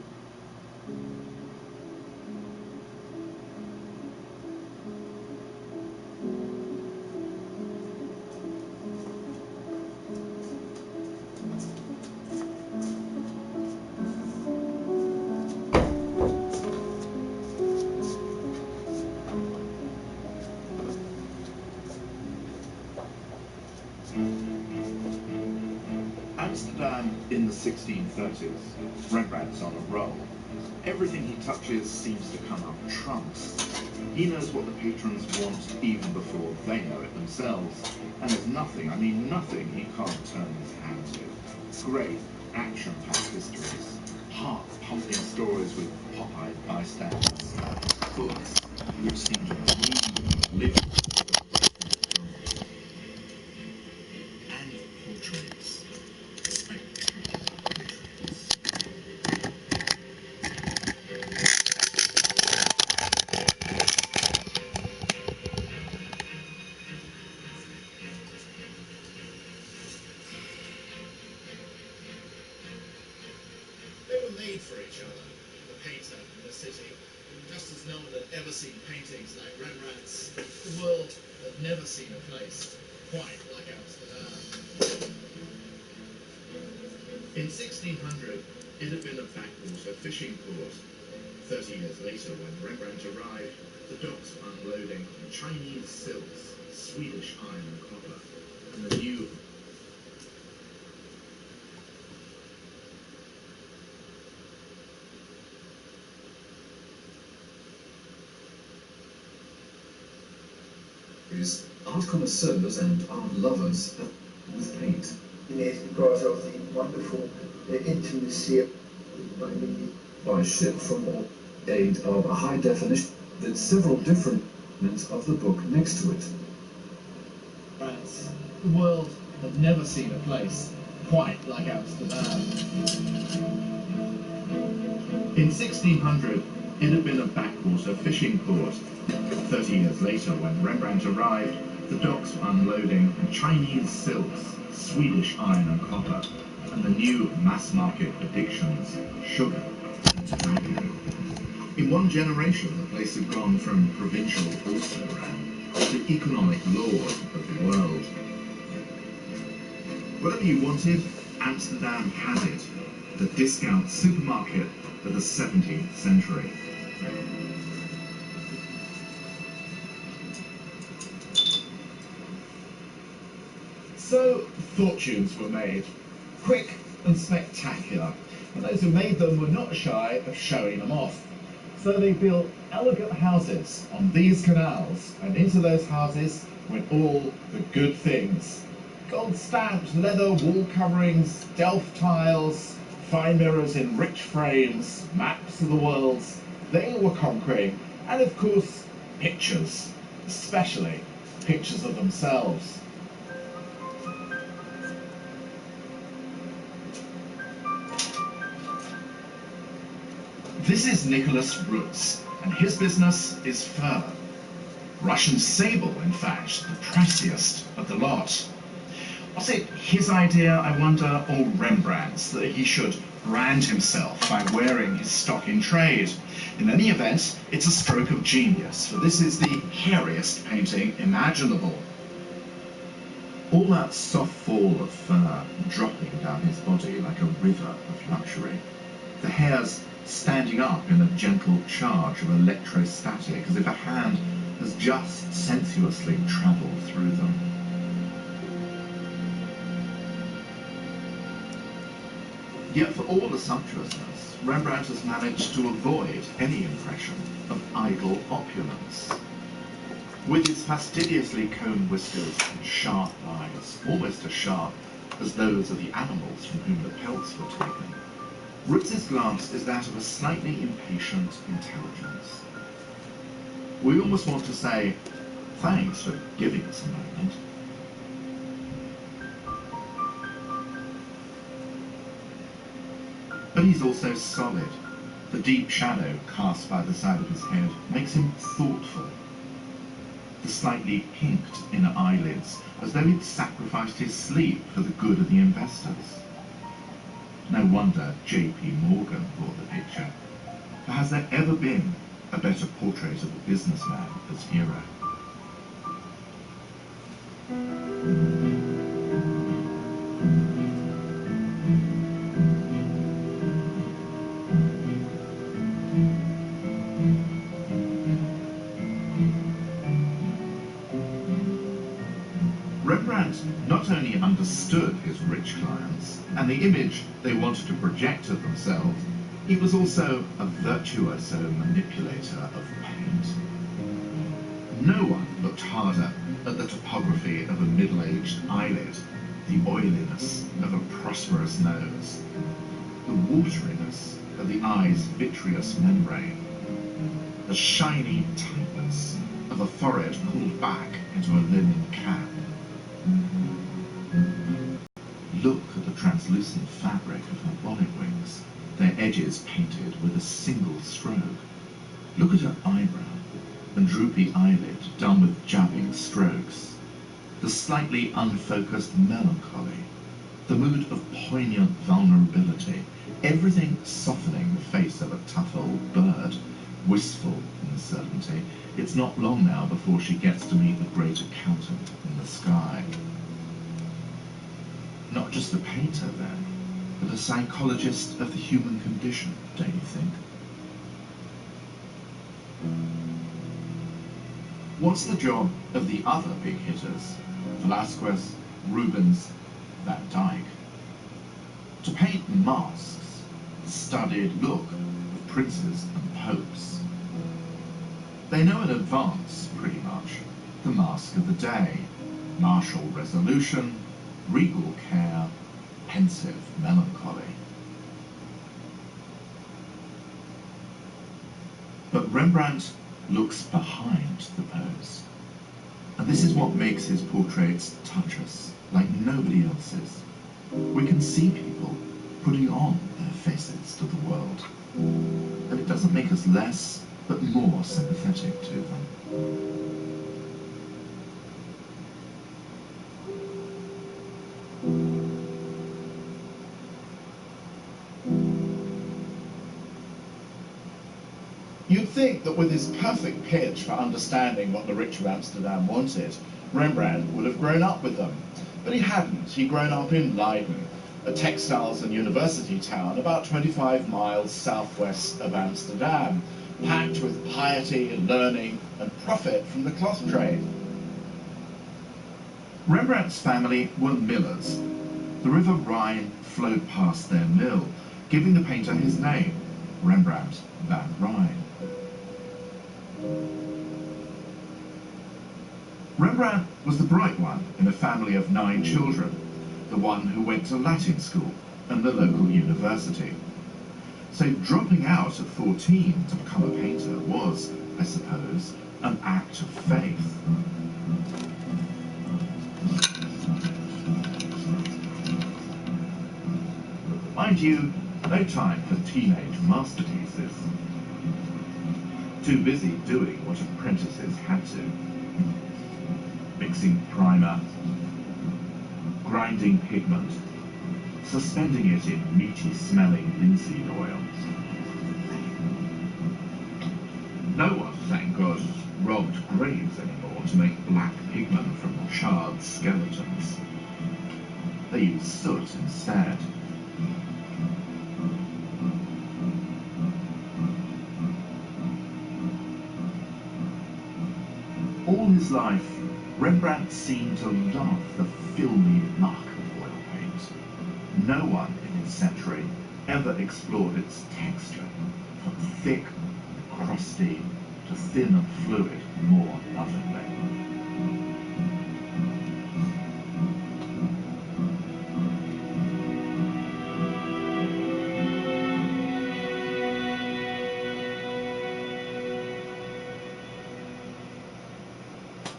Amsterdam in the 1630s. Rembrandt's on a roll. Everything he touches seems to come up trumps. He knows what the patrons want even before they know it themselves. And there's nothing, I mean nothing, he can't turn his hand to. Great action-packed histories. Heart-pumping stories with pop-eyed bystanders. Books which seem to breathe, live. And portraits.
Made for each other, the painter and the city, just as no one had ever seen paintings like Rembrandt's. The world had never seen a place quite like Amsterdam. In 1600, it had been a backwater fishing port. 30 years later, when Rembrandt arrived, the docks were unloading Chinese silks, Swedish iron and copper, and the new
art connoisseurs and art lovers with paint.
It's because of the wonderful intimacy
By ship from all aid of a high definition with several different elements of the book next to it.
The world had never seen a place quite like Amsterdam. In 1600, it had been a backwater fishing port. 30 years later, when Rembrandt arrived, the docks were unloading Chinese silks, Swedish iron and copper, and the new mass-market addictions, sugar and tobacco. In one generation, the place had gone from provincial also-ran to economic lord of the world. Whatever you wanted, Amsterdam had it. The discount supermarket of the 17th century. So, fortunes were made, quick and spectacular, and those who made them were not shy of showing them off. So they built elegant houses on these canals, and into those houses went all the good things. Gold-stamped leather wall coverings, Delft tiles, fine mirrors in rich frames, maps of the world, they were conquering, and of course, pictures, especially pictures of themselves. This is Nicholas Rutz, and his business is fur. Russian sable, in fact, the priciest of the lot. Was it his idea, I wonder, or Rembrandt's, that he should brand himself by wearing his stock in trade? In any event, it's a stroke of genius, for this is the hairiest painting imaginable. All that soft fall of fur dropping down his body like a river of luxury. The hairs standing up in a gentle charge of electrostatic, as if a hand has just sensuously travelled through them. Yet for all the sumptuousness, Rembrandt has managed to avoid any impression of idle opulence. With his fastidiously combed whiskers and sharp eyes, almost as sharp as those of the animals from whom the pelts were taken, Ritz's glance is that of a slightly impatient intelligence. We almost want to say, thanks for giving us a moment. But he's also solid. The deep shadow cast by the side of his head makes him thoughtful. The slightly pinked inner eyelids, as though he'd sacrificed his sleep for the good of the investors. No wonder J.P. Morgan bought the picture. For has there ever been a better portrait of a businessman as hero? Rembrandt not only understood his rich clients and the image they wanted to project of themselves, he was also a virtuoso manipulator of paint. No one looked harder at the topography of a middle-aged eyelid, the oiliness of a prosperous nose, the wateriness of the eye's vitreous membrane, the shiny tightness of a forehead pulled back into a linen cap. Look at the translucent fabric of her bonnet wings, their edges painted with a single stroke. Look at her eyebrow and droopy eyelid done with jabbing strokes. The slightly unfocused melancholy, the mood of poignant vulnerability, everything softening the face of a tough old bird, wistful in certainty. It's not long now before she gets to meet the great accountant in the sky. Not just a painter, then, but a psychologist of the human condition, don't you think? What's the job of the other big hitters? Velázquez, Rubens, Van Dyck. To paint masks, the studied look of princes and popes. They know in advance, pretty much, the mask of the day. Martial resolution, regal care, pensive melancholy. But Rembrandt looks behind the pose. And this is what makes his portraits touch us like nobody else's. We can see people putting on their faces to the world. And it doesn't make us less, but more sympathetic to them. You'd think that with his perfect pitch for understanding what the rich of Amsterdam wanted, Rembrandt would have grown up with them. But he hadn't. He'd grown up in Leiden, a textiles and university town about 25 miles southwest of Amsterdam, packed with piety, learning, and profit from the cloth trade. Rembrandt's family were millers. The River Rhine flowed past their mill, giving the painter his name, Rembrandt van Rijn. Rembrandt was the bright one in a family of 9 children, the one who went to Latin school and the local university. So dropping out at 14 to become a painter was, I suppose, an act of faith. Mind you, no time for teenage masterpieces. Too busy doing what apprentices had to. Mixing primer, grinding
grinding pigment, suspending it in meaty-smelling linseed oil. No one, thank God, robbed graves anymore to make black pigment from charred skeletons. They used soot instead. All his life, Rembrandt seemed to love the filmy muck of oil paint. No one in his century ever explored its texture, from thick and crusty to thin and fluid, more lovingly.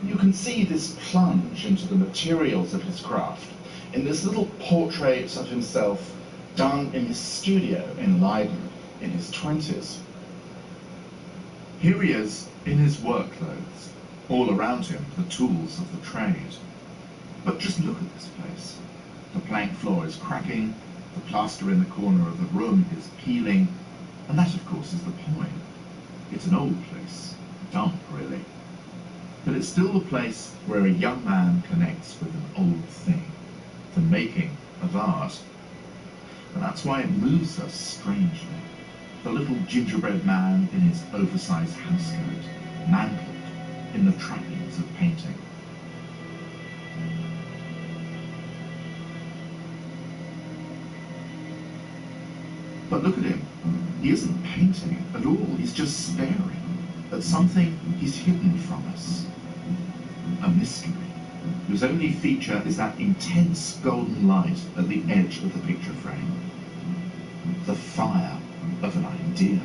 You can see this plunge into the materials of his craft in this little portrait of himself done in his studio in Leiden in his 20s. Here he is in his work clothes, all around him the tools of the trade. But just look at this place. The plank floor is cracking, the plaster in the corner of the room is peeling, and that of course is the point. It's an old place, a dump really. But it's still the place where a young man connects with an old thing, the making of art. And that's why it moves us strangely. The little gingerbread man in his oversized housecoat, mantled in the trappings of painting. But look at him. He isn't painting at all. He's just staring at something he's hidden from us. A mystery, whose only feature is that intense golden light at the edge of the picture frame. The fire of an idea.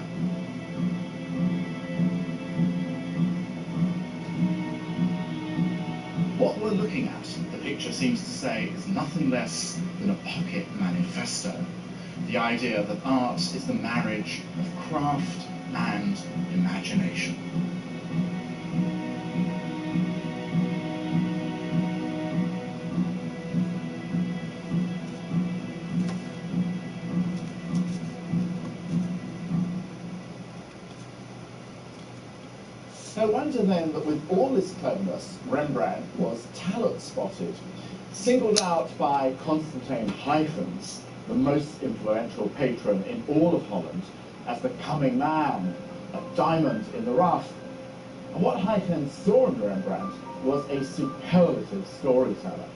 What we're looking at, the picture seems to say, is nothing less than a pocket manifesto. The idea that art is the marriage of craft and imagination. No wonder then that with all this cleverness, Rembrandt was talent-spotted, singled out by Constantijn Huygens, the most influential patron in all of Holland, as the coming man, a diamond in the rough. And what Huygens saw in Rembrandt was a superlative storyteller.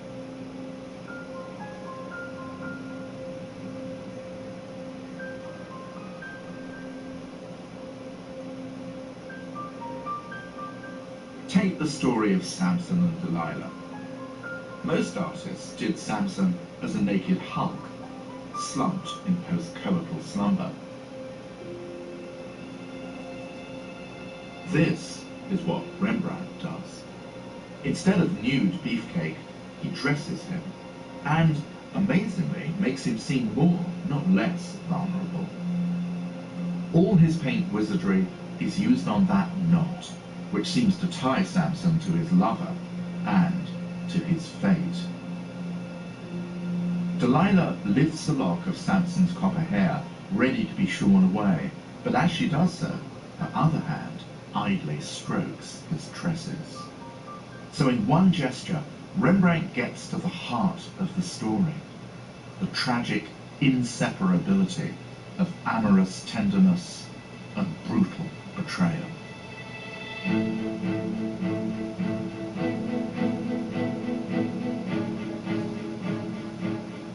Take the story of Samson and Delilah. Most artists did Samson as a naked hulk, slumped in post-coital slumber. This is what Rembrandt does. Instead of nude beefcake, he dresses him, and, amazingly, makes him seem more, not less, vulnerable. All his paint wizardry is used on that knot, which seems to tie Samson to his lover and to his fate. Delilah lifts a lock of Samson's copper hair, ready to be shorn away, but as she does so, her other hand idly strokes his tresses. So in one gesture, Rembrandt gets to the heart of the story, the tragic inseparability of amorous tenderness and brutal betrayal.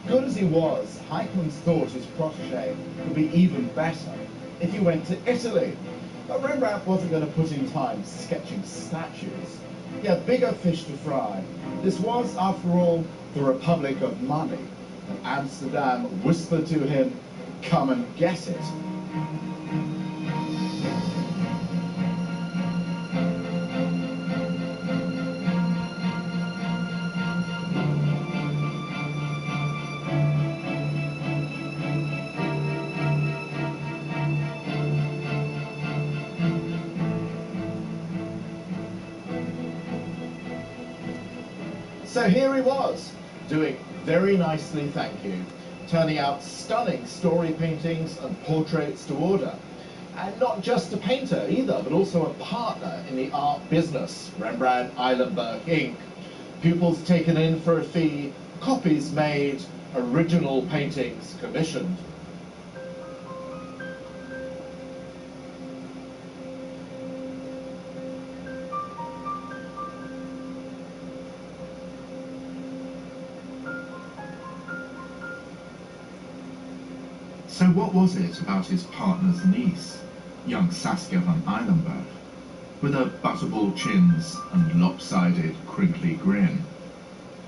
Good as he was, Huygens thought his protege could be even better if he went to Italy. But Rembrandt wasn't going to put in time sketching statues. He had bigger fish to fry. This was, after all, the Republic of Money, and Amsterdam whispered to him, "Come and get it." So here he was,
doing very nicely, thank you, turning out stunning story paintings and portraits to order. And not just a painter either, but also a partner in the art business, Rembrandt Eilenberg Inc. Pupils taken in for a fee, copies made, original paintings commissioned.
So what was it about his partner's niece, young Saskia van Eilenberg, with her butterball chins and lopsided, crinkly grin?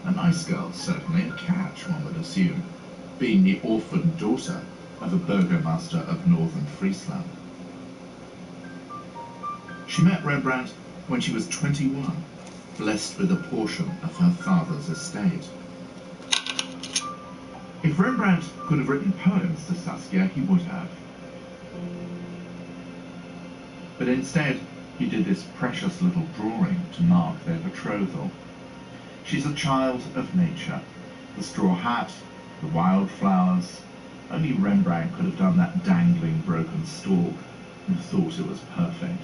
A nice girl, certainly, a catch, one would assume, being the orphan daughter of a burgomaster of northern Friesland. She met Rembrandt when she was 21, blessed with a portion of her father's estate. If Rembrandt could have written poems to Saskia, he would have. But instead, he did this precious little drawing to mark their betrothal. She's a child of nature. The straw hat, the wild flowers. Only Rembrandt could have done that dangling broken stalk and thought it was perfect.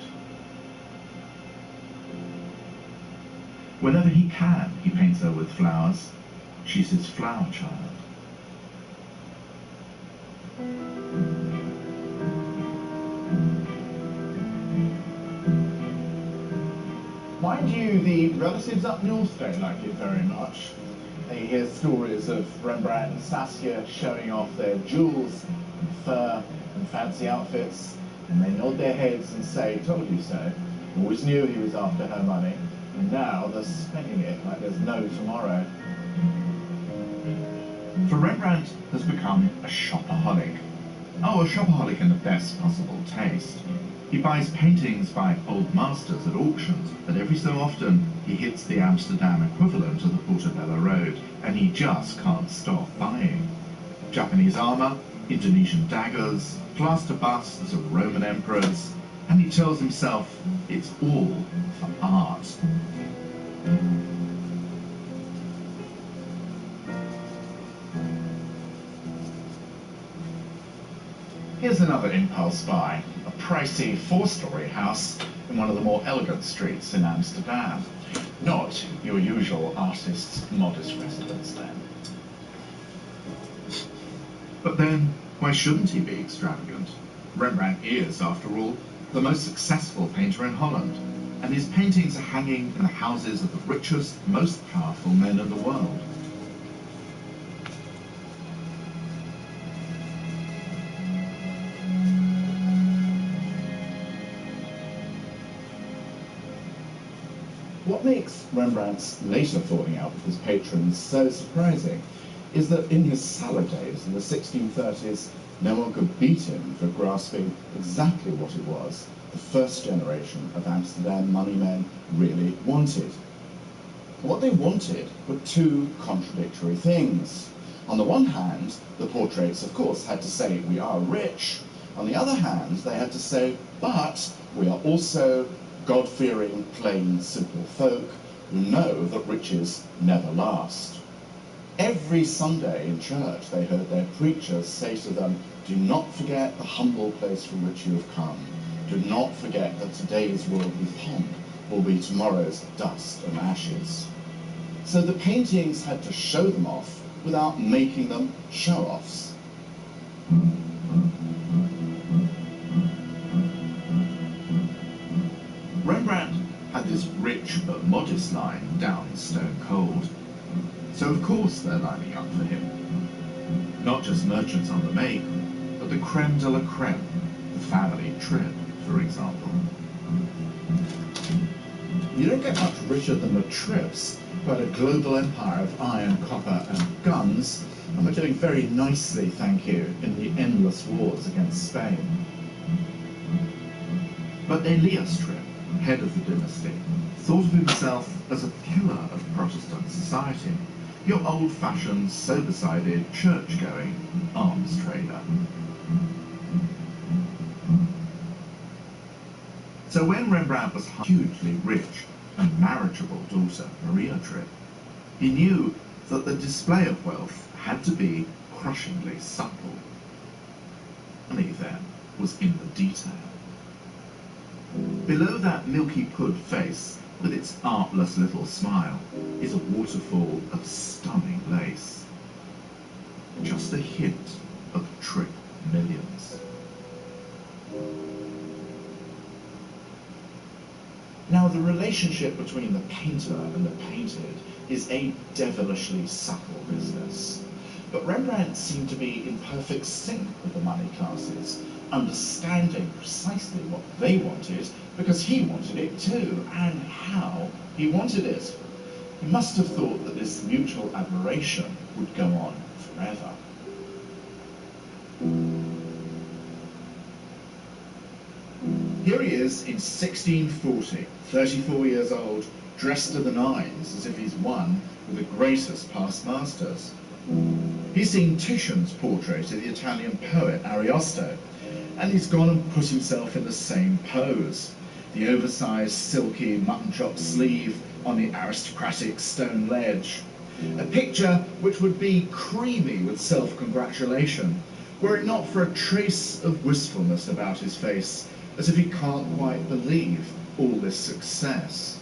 Whenever he can, he paints her with flowers. She's his flower child.
Mind you, the relatives up north don't like it very much. They hear stories of Rembrandt and Saskia showing off their jewels and fur and fancy outfits, and they nod their heads and say, "Told you so." Always knew he was after her money, and now they're spending it like there's no tomorrow.
For Rembrandt has become a shopaholic. Oh, a shopaholic in the best possible taste. He buys paintings by old masters at auctions, but every so often he hits the Amsterdam equivalent of the Portobello Road, and he just can't stop buying. Japanese armor, Indonesian daggers, plaster busts of Roman emperors, and he tells himself it's all for art.
Here's another impulse buy, a pricey four-storey house in one of the more elegant streets in Amsterdam. Not your usual artist's modest residence then.
But then, why shouldn't he be extravagant? Rembrandt is, after all, the most successful painter in Holland, and his paintings are hanging in the houses of the richest, most powerful men in the world.
What makes Rembrandt's later falling out with his patrons so surprising is that in his salad days in the 1630s, no one could beat him for grasping exactly what it was the first generation of Amsterdam moneymen really wanted. What they wanted were two contradictory things. On the one hand, the portraits, of course, had to say, "We are rich." On the other hand, they had to say, "But we are also God-fearing, plain, simple folk who know that riches never last." Every Sunday in church, they heard their preachers say to them, "Do not forget the humble place from which you have come. Do not forget that today's worldly pomp will be tomorrow's dust and ashes." So the paintings had to show them off without making them show-offs.
Rembrandt had this rich but modest line down stone cold. So of course they're lining up for him. Not just merchants on the make, but the creme de la creme, the family trip, for example.
You don't get much richer than the Trips, but a global empire of iron, copper and guns, and we're doing very nicely, thank you, in the endless wars against Spain.
But Elias Tripp, head of the dynasty, thought of himself as a pillar of Protestant society, your old-fashioned, sober-sided, church-going arms trader. So when Rembrandt was hugely rich and marriageable daughter, Maria Tripp, he knew that the display of wealth had to be crushingly subtle. And he then was in the detail. Below that milky pud face, with its artless little smile, is a waterfall of stunning lace. Just a hint of trick millions. Now, the relationship between the painter and the painted is a devilishly subtle business. But Rembrandt seemed to be in perfect sync with the money classes, understanding precisely what they wanted, because he wanted it too, and how he wanted it. He must have thought that this mutual admiration would go on forever. Here he is in 1640, 34 years old, dressed to the nines, as if he's one with the greatest past masters. He's seen Titian's portrait of the Italian poet Ariosto, and he's gone and put himself in the same pose. The oversized, silky, mutton-chop sleeve on the aristocratic stone ledge. A picture which would be creamy with self-congratulation, were it not for a trace of wistfulness about his face, as if he can't quite believe all this success.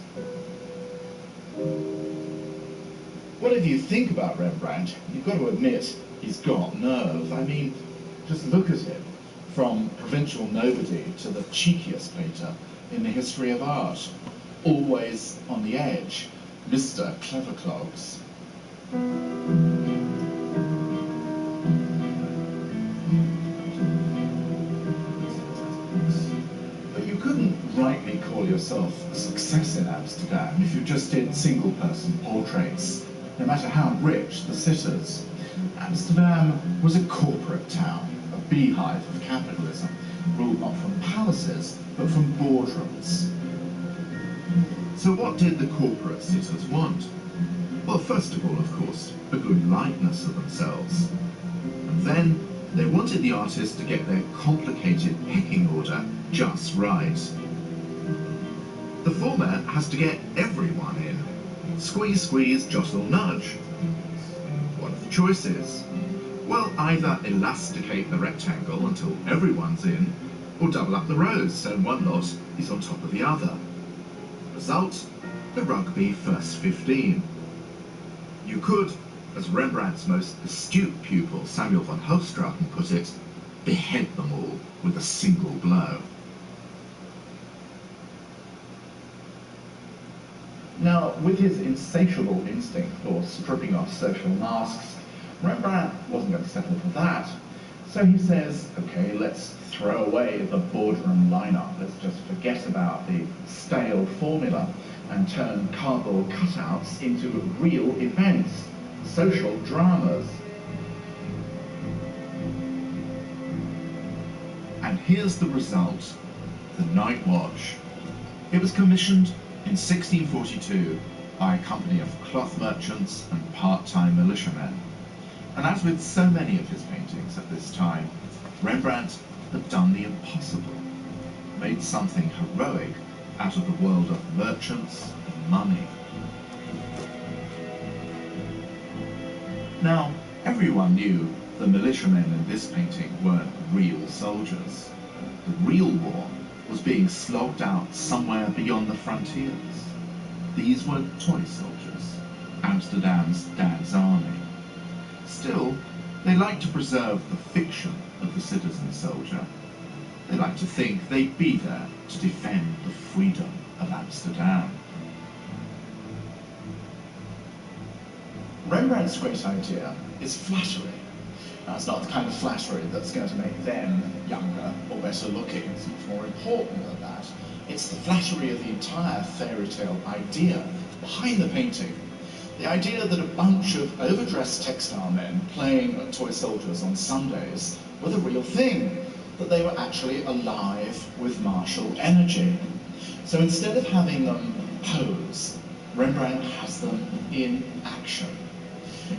Whatever you think about Rembrandt, you've got to admit he's got nerve. I mean, just look at him. From provincial nobody to the cheekiest painter in the history of art. Always on the edge, Mr. Cleverclogs. But you couldn't rightly call yourself a success in Amsterdam if you just did single-person portraits, no matter how rich the sitters. Amsterdam was a corporate town, a beehive of capitalism, ruled not from palaces, but from boardrooms. So what did the corporate sitters want? Well, first of all, of course, a good likeness of themselves. And then they wanted the artist to get their complicated pecking order just right. The format has to get everyone in. Squeeze, squeeze, jostle, nudge. What are the choices? Well, either elasticate the rectangle until everyone's in, or double up the rows so one lot is on top of the other. Result, the rugby first 15. You could, as Rembrandt's most astute pupil Samuel van Hoogstraten put it, behead them all with a single blow. Now, with his insatiable instinct for stripping off social masks, Rembrandt wasn't going to settle for that. So he says, okay, let's throw away the boardroom lineup. Let's just forget about the stale formula and turn cardboard cutouts into real events, social dramas. And here's the result, The Night Watch. It was commissioned in 1642 by a company of cloth merchants and part-time militiamen. And as with so many of his paintings at this time, Rembrandt had done the impossible, made something heroic out of the world of merchants and money. Now, everyone knew the militiamen in this painting weren't real soldiers. The real war was being slogged out somewhere beyond the frontiers. These were toy soldiers, Amsterdam's dad's army. Still, they like to preserve the fiction of the citizen soldier. They like to think they'd be there to defend the freedom of Amsterdam. Rembrandt's great idea is flattery. Now, it's not the kind of flattery that's going to make them younger or better looking. It's much more important than that. It's the flattery of the entire fairy tale idea behind the painting. The idea that a bunch of overdressed textile men playing toy soldiers on Sundays were the real thing, that they were actually alive with martial energy. So instead of having them pose, Rembrandt has them in action.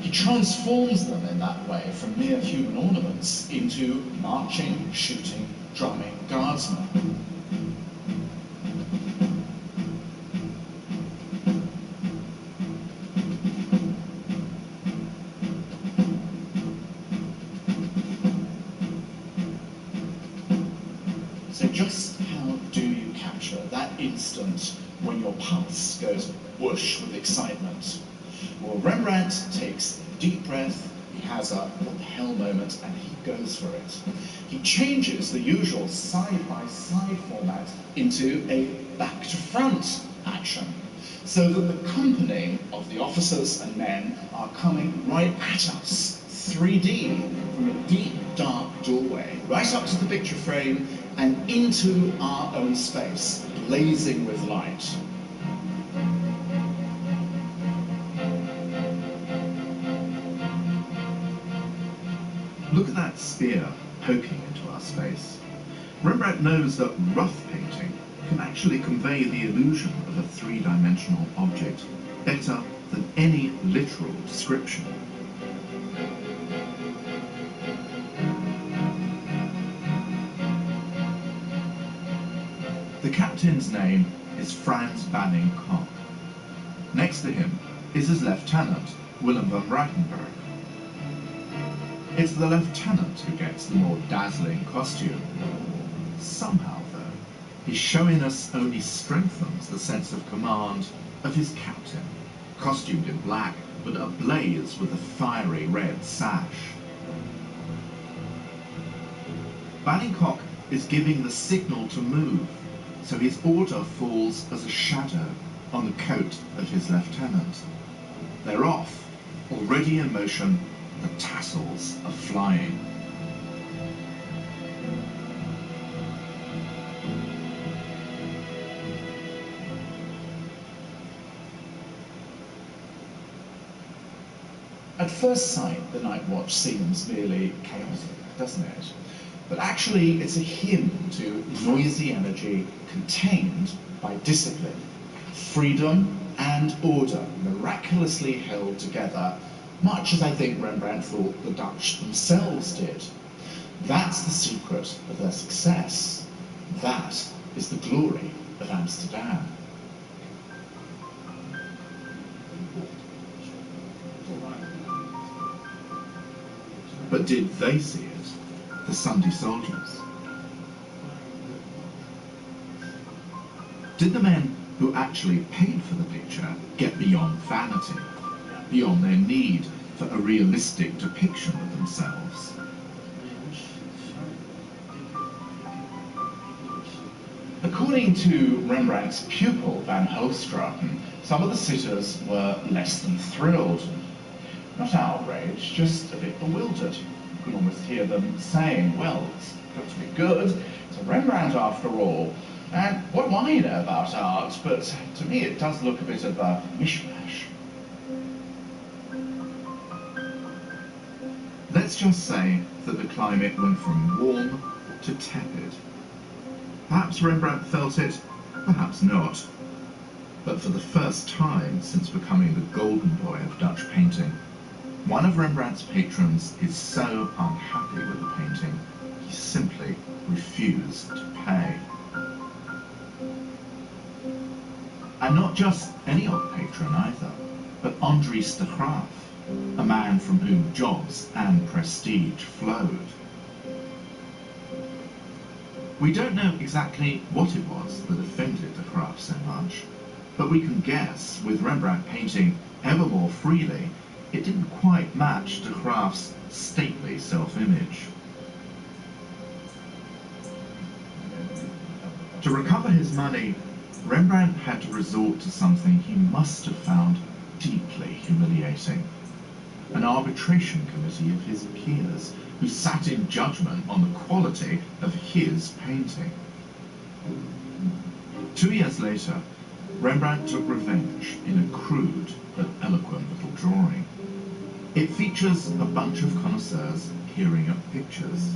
He transforms them in that way from mere human ornaments into marching, shooting, drumming guardsmen.
just how do you capture that instant when your pulse goes whoosh with excitement? Well, Rembrandt takes a deep breath, he has a what the hell moment, and he goes for it. He changes the usual side-by-side format into a back-to-front action, so that the company of the officers and men are coming right at us, 3D, from a deep, dark doorway, right up to the picture frame and into our own space, blazing with light.
Look at that spear poking into our space. Rembrandt knows that rough painting can actually convey the illusion of a three-dimensional object better than any literal description. The captain's name is Frans Banning Koch. Next to him is his lieutenant, Willem van Reichenberg. It's the lieutenant who gets the more dazzling costume. Somehow, though, his showiness only strengthens the sense of command of his captain, costumed in black, but ablaze with a fiery red sash. Banning Koch is giving the signal to move, so his order falls as a shadow on the coat of his lieutenant. They're off, already in motion, the tassels are flying.
At first sight, the Night Watch seems merely chaotic, doesn't it? But actually, it's a hymn to noisy energy contained by discipline, freedom and order, miraculously held together, much as I think Rembrandt thought the Dutch themselves did. That's the secret of their success. That is the glory of Amsterdam.
But did they see it, the Sunday soldiers? Did the men who actually paid for the picture get beyond vanity, beyond their need for a realistic depiction of themselves?
According to Rembrandt's pupil, Van Hoogstraten, some of the sitters were less than thrilled. Not outraged, just a bit bewildered. You could almost hear them saying, well, it's got to be good. It's a Rembrandt after all. And what do I know about art? But to me it does look a bit of a mishmash.
Let's just say that the climate went from warm to tepid. Perhaps Rembrandt felt it, perhaps not. But for the first time since becoming the golden boy of Dutch painting, one of Rembrandt's patrons is so unhappy with the painting, he simply refused to pay. And not just any old patron either, but Andries de Graaf, a man from whom jobs and prestige flowed. We don't know exactly what it was that offended de Graaf so much, but we can guess, with Rembrandt painting ever more freely, it didn't quite match de Graaf's stately self-image. To recover his money, Rembrandt had to resort to something he must have found deeply humiliating: an arbitration committee of his peers who sat in judgment on the quality of his painting. 2 years later, Rembrandt took revenge in a crude but eloquent little drawing. It features a bunch of connoisseurs peering at pictures,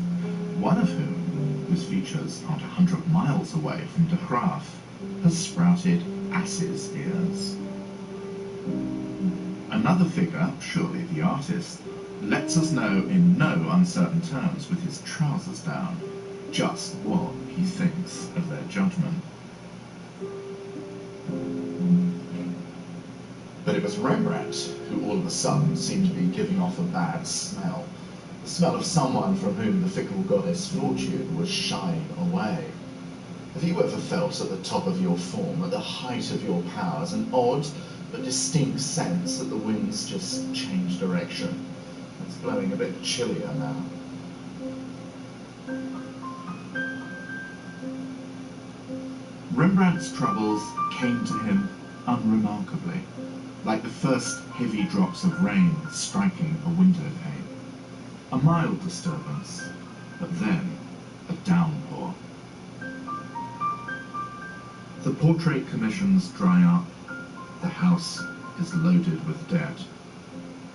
one of whom, whose features aren't 100 miles away from de Graaf, has sprouted ass's ears. Another figure, surely the artist, lets us know in no uncertain terms with his trousers down just what he thinks of their judgment.
But it was Rembrandt who all of a sudden seemed to be giving off a bad smell. The smell of someone from whom the fickle goddess Fortune was shying away. Have you ever felt at the top of your form, at the height of your powers, an odd but distinct sense that the wind's just changed direction? It's blowing a bit chillier now. Rembrandt's troubles came to him unremarkably, like the first heavy drops of rain striking a window pane. A mild disturbance, but then a downpour. The portrait commissions dry up, the house is loaded with debt,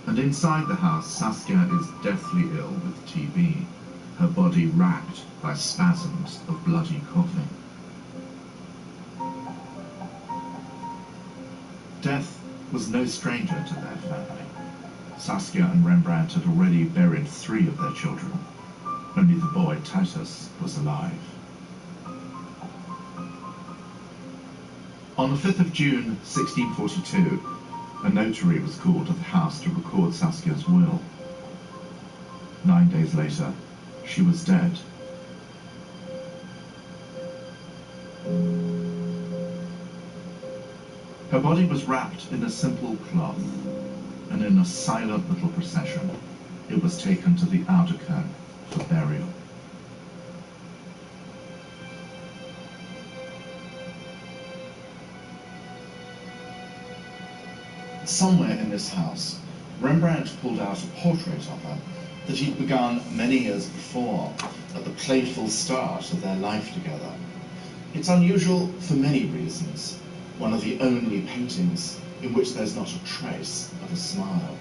and inside the house Saskia is deathly ill with TB, her body racked by spasms of bloody coughing. Death was no stranger to their family. Saskia and Rembrandt had already buried 3 of their children. Only the boy Titus was alive. On the 5th of June 1642, a notary was called to the house to record Saskia's will. 9 days later, she was dead. Her body was wrapped in a simple cloth, and in a silent little procession, it was taken to the Ouderkerk for burial. Somewhere in this house, Rembrandt pulled out a portrait of her that he'd begun many years before, at the playful start of their life together. It's unusual for many reasons, one of the only paintings in which there's not a trace of a smile.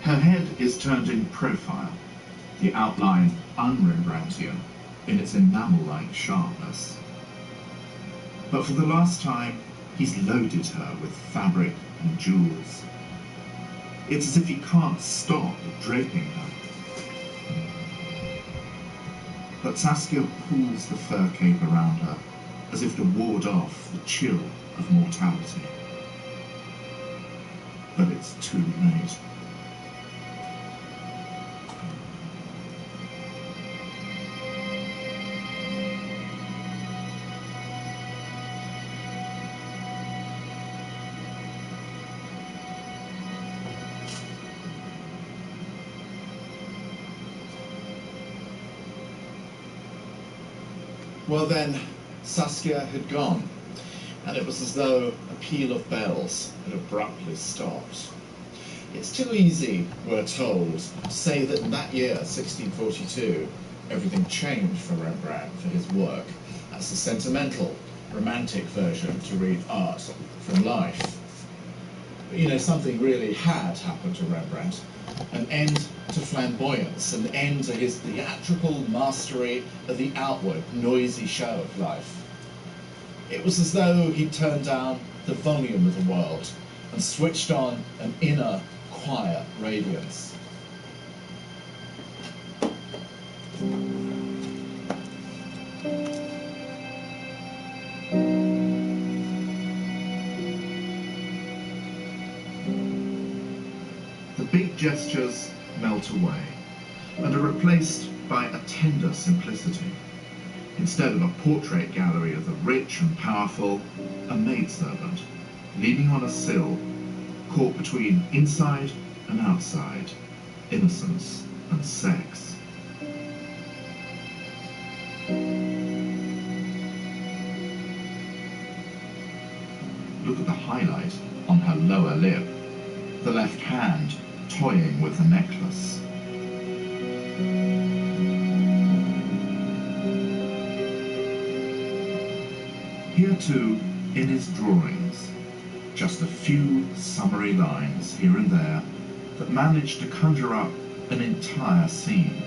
Her head is turned in profile, the outline un-Rembrandtian in its enamel-like sharpness. But for the last time, he's loaded her with fabric and jewels. It's as if he can't stop draping her. But Saskia pulls the fur cape around her, as if to ward off the chill of mortality. But it's too late. Well then, Saskia had gone, and it was as though a peal of bells had abruptly stopped. It's too easy, we're told, to say that in that year, 1642, everything changed for Rembrandt, for his work. That's the sentimental, romantic version to read art from life. But you know, something really had happened to Rembrandt. An end to flamboyance, an end to his theatrical mastery of the outward, noisy show of life. It was as though he'd turned down the volume of the world and switched on an inner, quiet radiance. The big gestures melt away and are replaced by a tender simplicity. Instead of a portrait gallery of the rich and powerful, a maidservant, leaning on a sill, caught between inside and outside, innocence and sex. Look at the highlight on her lower lip, the left hand toying with the necklace. Here too, in his drawings, just a few summary lines here and there that manage to conjure up an entire scene.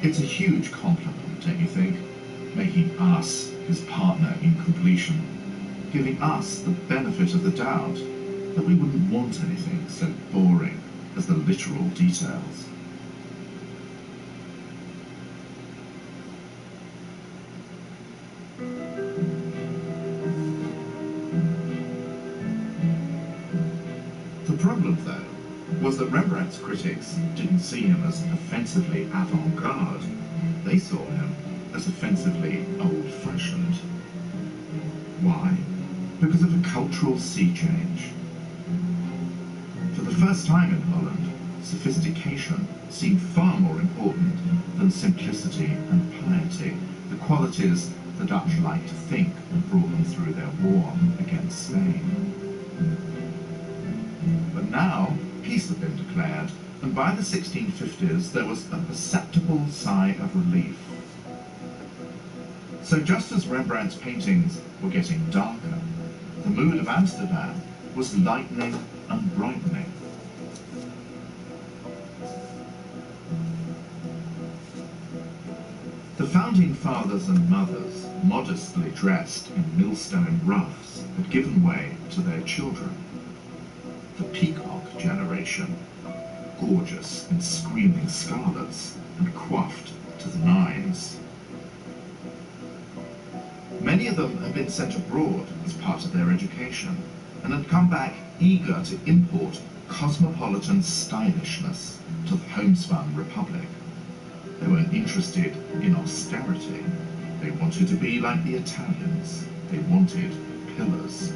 It's a huge compliment, don't you think? Making us his partner in completion, giving us the benefit of the doubt that we wouldn't want anything so boring as the literal details.
was that Rembrandt's critics didn't see him as offensively avant-garde. They saw him as offensively old-fashioned. Why? Because of a cultural sea change. For the first time in Holland, sophistication seemed far more important than simplicity and piety, the qualities the Dutch liked to think brought them through their war against Spain. But now, peace had been declared, and by the 1650s there was a perceptible sigh of relief. So just as Rembrandt's paintings were getting darker, the mood of Amsterdam was lightening and brightening. The founding fathers and mothers, modestly dressed in millstone ruffs, had given way to their children. The peacock generation, gorgeous in screaming scarlets and coiffed to the nines. Many of them had been sent abroad as part of their education and had come back eager to import cosmopolitan stylishness to the homespun republic. They weren't interested in austerity. They wanted to be like the Italians. They wanted pillars.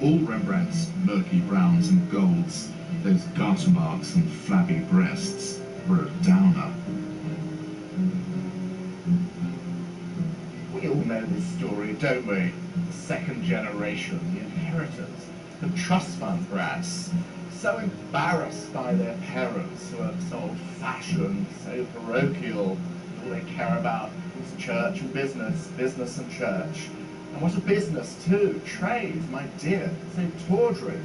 All Rembrandt's murky browns and golds, those garter marks and flabby breasts, were a downer.
We all know this story, don't we? The second generation, the inheritors, the trust fund brats, so embarrassed by their parents who are so old-fashioned, so parochial. All they care about is church and business, business and church. And what a business too, trade, my dear, so tawdry.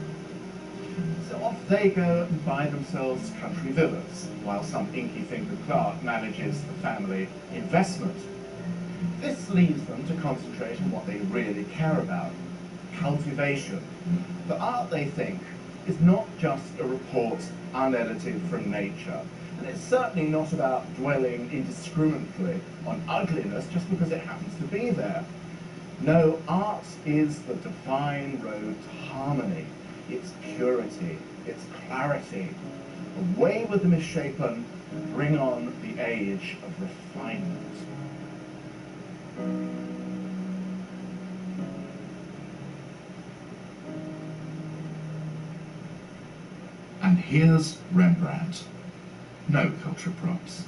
So off they go and buy themselves country villas, while some inky-fingered clerk manages the family investment. This leaves them to concentrate on what they really care about, cultivation. The art, they think, is not just a report unedited from nature, and it's certainly not about dwelling indiscriminately on ugliness just because it happens to be there. No, art is the divine road to harmony, its purity, its clarity. Away with the misshapen, bring on the age of refinement.
And here's Rembrandt. No culture props,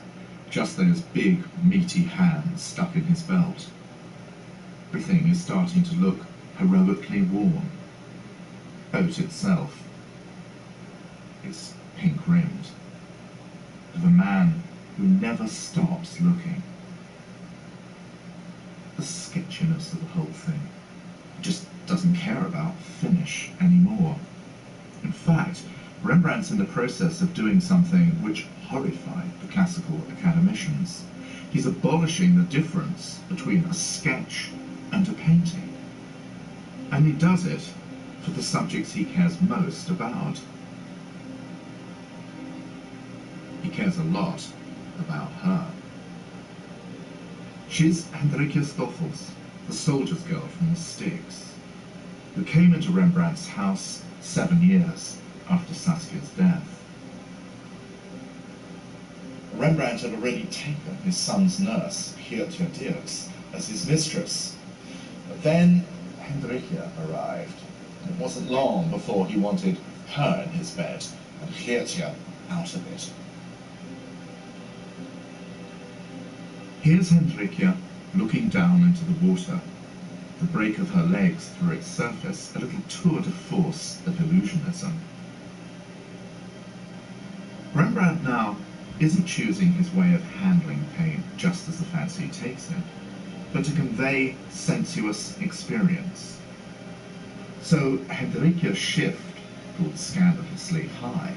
just those big, meaty hands stuck in his belt. Everything is starting to look heroically worn. Boat itself is pink-rimmed, of a man who never stops looking. The sketchiness of the whole thing just doesn't care about finish anymore. In fact, Rembrandt's in the process of doing something which horrified the classical academicians. He's abolishing the difference between a sketch and a painting. And he does it for the subjects he cares most about. He cares a lot about her. She's Hendrika Stoffels, the soldier's girl from the Styx, who came into Rembrandt's house 7 years after Saskia's death. Rembrandt had already taken his son's nurse, Geertje Dirks, as his mistress. But then Hendrika arrived. It wasn't long before he wanted her in his bed and Geertje out of it. Here's Hendrika looking down into the water, the break of her legs through its surface, a little tour de force of illusionism. Rembrandt now isn't choosing his way of handling paint just as the fancy takes him, but to convey sensuous experience. So Hendrika's shift pulled scandalously high,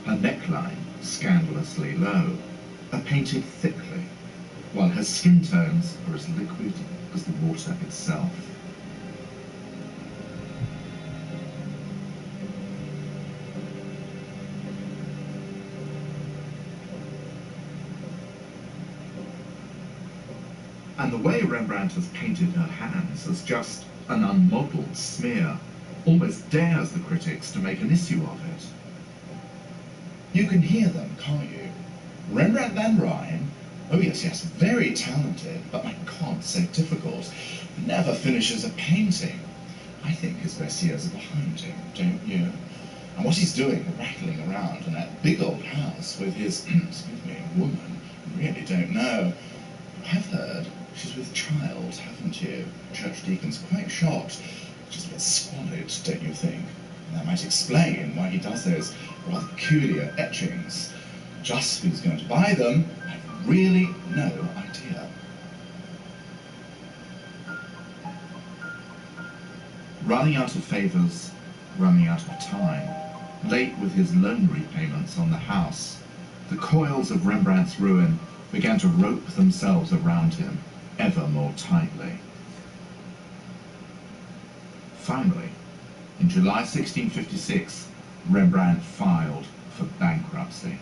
her neckline scandalously low, are painted thickly, while her skin tones are as liquid as the water itself. And the way Rembrandt has painted her hands as just an unmodelled smear almost dares the critics to make an issue of it.
You can hear them, can't you? Rembrandt van Rijn, oh yes, very talented, but my God, so difficult. Never finishes a painting. I think his best years are behind him, don't you? And what he's doing, rattling around in that big old house with his, excuse me, woman, I really don't know. I've heard she's with child, haven't you? Church deacon's quite shocked. Just a bit squalid, don't you think? And that might explain why he does those rather peculiar etchings. Just who's going to buy them, I've really no idea. Running out of favours, running out of time, late with his loan repayments on the house, the coils of Rembrandt's ruin began to rope themselves around him ever more tightly. Finally, in July 1656, Rembrandt filed for bankruptcy.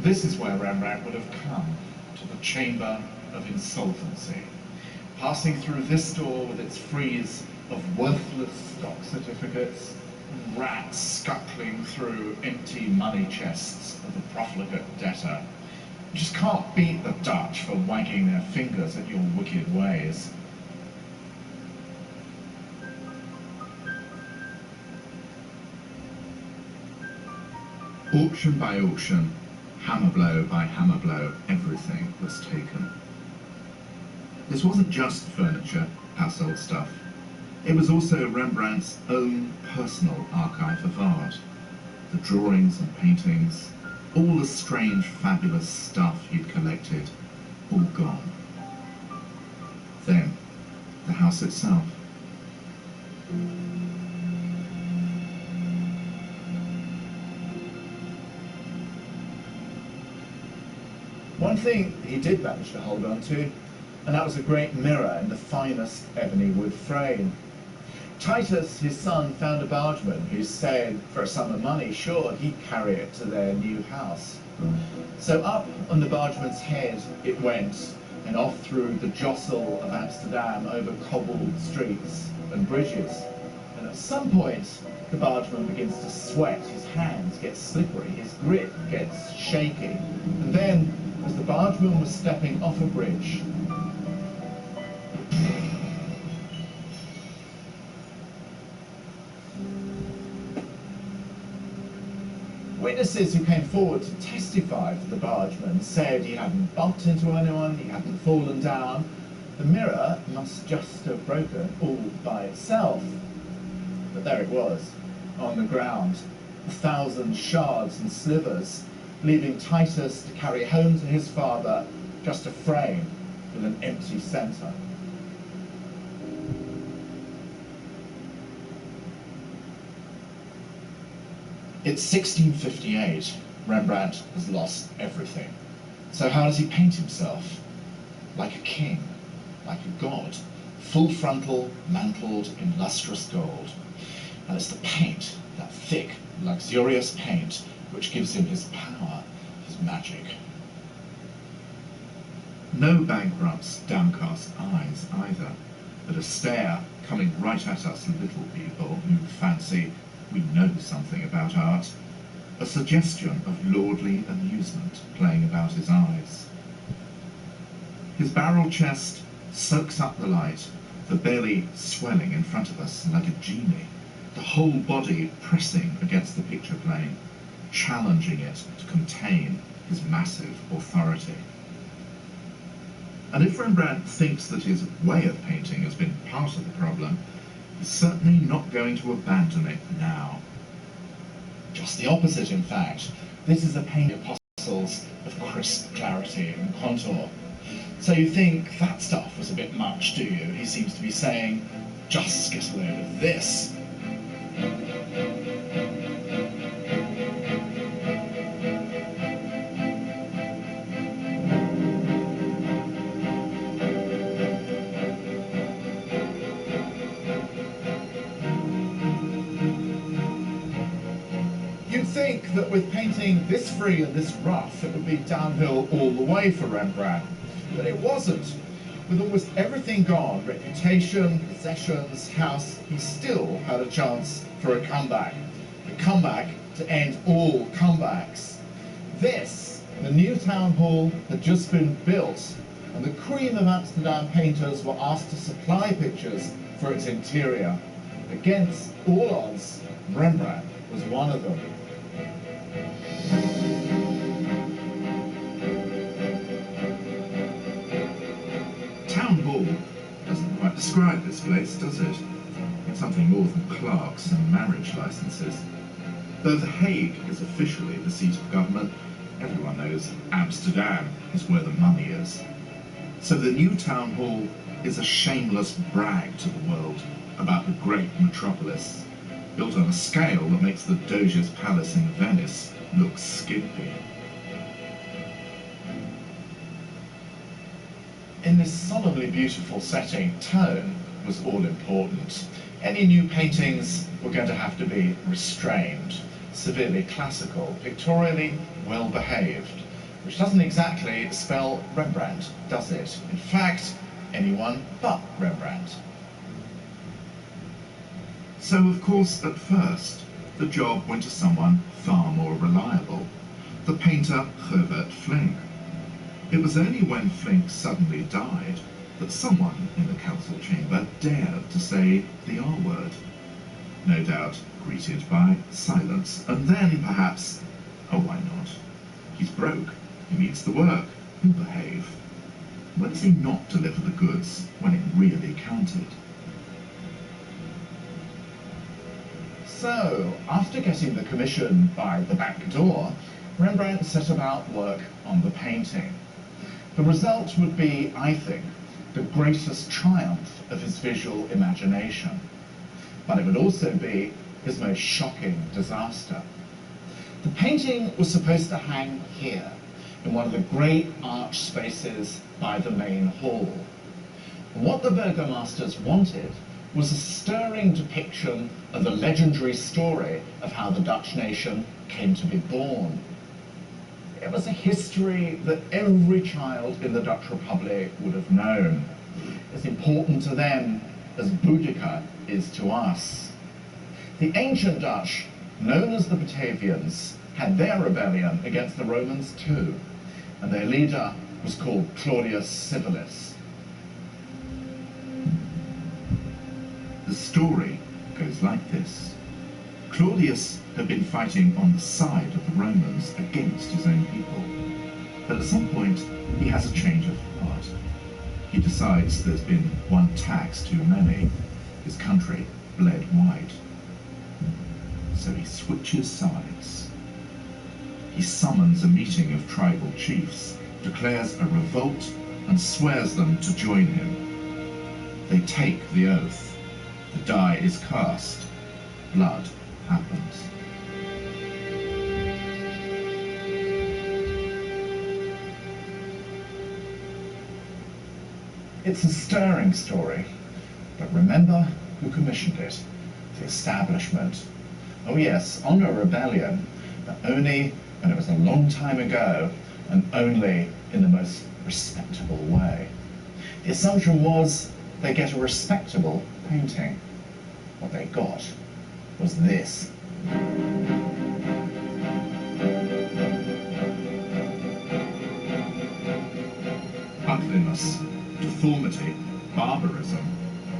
This is where Rembrandt would have come, to the chamber of insolvency, passing through this door with its frieze of worthless stock certificates and rats scuttling through empty money chests of the profligate debtor. You just can't beat the Dutch for wagging their fingers at your wicked ways. Auction by auction, hammer blow by hammer blow, everything was taken. This wasn't just furniture, household stuff. It was also Rembrandt's own personal archive of art. The drawings and paintings, all the strange, fabulous stuff he'd collected, all gone. Then, the house itself. One thing he did manage to hold on to, and that was a great mirror in the finest ebony wood frame. Titus, his son, found a bargeman who said for a sum of money, sure, he'd carry it to their new house. So up on the bargeman's head it went, and off through the jostle of Amsterdam over cobbled streets and bridges. And at some point, the bargeman begins to sweat, his hands get slippery, his grip gets shaky. And then, as the bargeman was stepping off a bridge, witnesses who came forward to testify for the bargeman said he hadn't bumped into anyone, he hadn't fallen down. The mirror must just have broken all by itself. But there it was, on the ground, 1,000 shards and slivers, leaving Titus to carry home to his father just a frame with an empty centre. It's 1658. Rembrandt has lost everything. So how does he paint himself? Like a king, like a god, full frontal, mantled in lustrous gold. And it's the paint, that thick, luxurious paint, which gives him his power, his magic. No bankrupt's downcast eyes either, but a stare coming right at us little people who fancy we know something about art, a suggestion of lordly amusement playing about his eyes. His barrel chest soaks up the light, the belly swelling in front of us like a genie, the whole body pressing against the picture plane, challenging it to contain his massive authority. And if Rembrandt thinks that his way of painting has been part of the problem, he's certainly not going to abandon it now. Just the opposite, in fact. This is a painting of apostles of crisp clarity and contour. So you think that stuff was a bit much, do you? He seems to be saying, just get a load of this. Think that with painting this free and this rough, it would be downhill all the way for Rembrandt. But it wasn't. With almost everything gone, reputation, possessions, house, he still had a chance for a comeback to end all comebacks. This, the new town hall, had just been built, and the cream of Amsterdam painters were asked to supply pictures for its interior. Against all odds, Rembrandt was one of them.
Town Hall doesn't quite describe this place, does it? It's something more than clerks and marriage licenses. Though The Hague is officially the seat of government, everyone knows Amsterdam is where the money is. So the new town hall is a shameless brag to the world about the great metropolis, built on a scale that makes the Doge's palace in Venice look skimpy.
In this solemnly beautiful setting, tone was all important. Any new paintings were going to have to be restrained, severely classical, pictorially well behaved, which doesn't exactly spell Rembrandt, does it? In fact, anyone but Rembrandt.
So, of course, at first, the job went to someone far more reliable, the painter Govert Flinck. It was only when Flinck suddenly died that someone in the council chamber dared to say the R word. No doubt greeted by silence, and then perhaps, oh, why not? He's broke, he needs the work, he'll behave. When does he not deliver the goods when it really counted?
So, after getting the commission by the back door, Rembrandt set about work on the painting. The result would be, I think, the greatest triumph of his visual imagination. But it would also be his most shocking disaster. The painting was supposed to hang here, in one of the great arch spaces by the main hall. And what the burgomasters wanted was a stirring depiction of the legendary story of how the Dutch nation came to be born. It was a history that every child in the Dutch Republic would have known, as important to them as Boudicca is to us. The ancient Dutch, known as the Batavians, had their rebellion against the Romans too, and their leader was called Claudius Civilis.
The story goes like this. Claudius had been fighting on the side of the Romans against his own people. But at some point, he has a change of heart. He decides there's been one tax too many. His country bled white. So he switches sides. He summons a meeting of tribal chiefs, declares a revolt, and swears them to join him. They take the oath. The die is cast. Blood happens.
It's a stirring story, but remember who commissioned it? The establishment. Oh yes, on a rebellion, but only when it was a long time ago, and only in the most respectable way. The assumption was they get a respectable painting. What they got was this.
Ugliness, deformity, barbarism,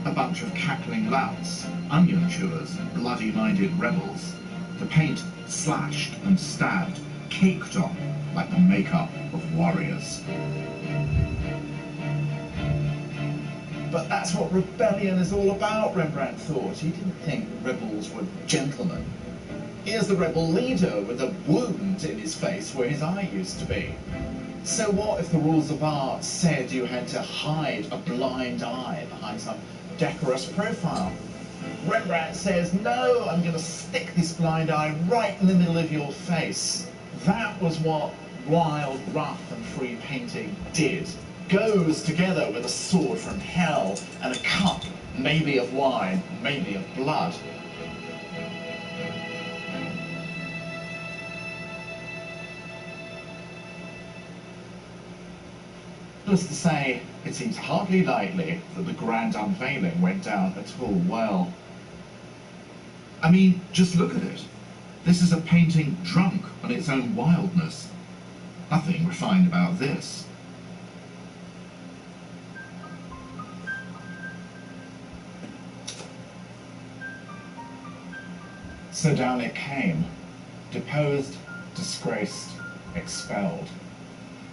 a bunch of cackling louts, onion chewers, bloody-minded rebels. The paint slashed and stabbed, caked on like the makeup of warriors.
But that's what rebellion is all about, Rembrandt thought. He didn't think rebels were gentlemen. Here's the rebel leader with a wound in his face where his eye used to be. So what if the rules of art said you had to hide a blind eye behind some decorous profile? Rembrandt says, no, I'm going to stick this blind eye right in the middle of your face. That was what wild, rough and free painting did. Goes together with a sword from hell and a cup, maybe of wine, maybe of blood. Needless to say, it seems hardly likely that the grand unveiling went down at all well.
I mean, just look at it.
This is a painting drunk on its own wildness. Nothing refined about this. So down it came, deposed, disgraced, expelled.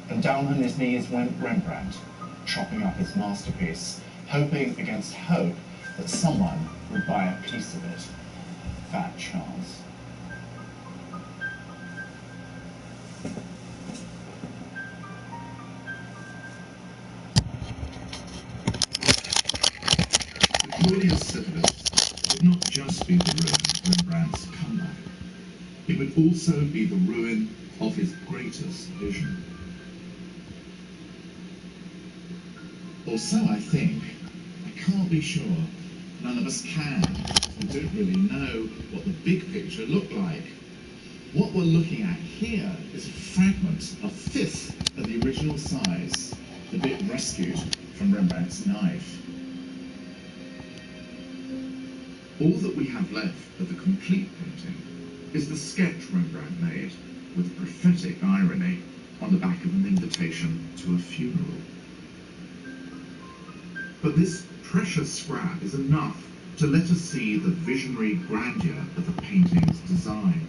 And down on his knees went Rembrandt, chopping up his masterpiece, hoping against hope that someone would buy a piece of it. Fat chance. The Claudius Civilis would not just be the ruin of Rembrandt's comeback. It would also be the ruin of his greatest vision. Or so I think. I can't be sure. None of us can. We don't really know what the big picture looked like. What we're looking at here is a fragment, a fifth of the original size, the bit rescued from Rembrandt's knife. All that we have left of the complete painting is the sketch Rembrandt made with prophetic irony on the back of an invitation to a funeral. But this precious scrap is enough to let us see the visionary grandeur of the painting's design,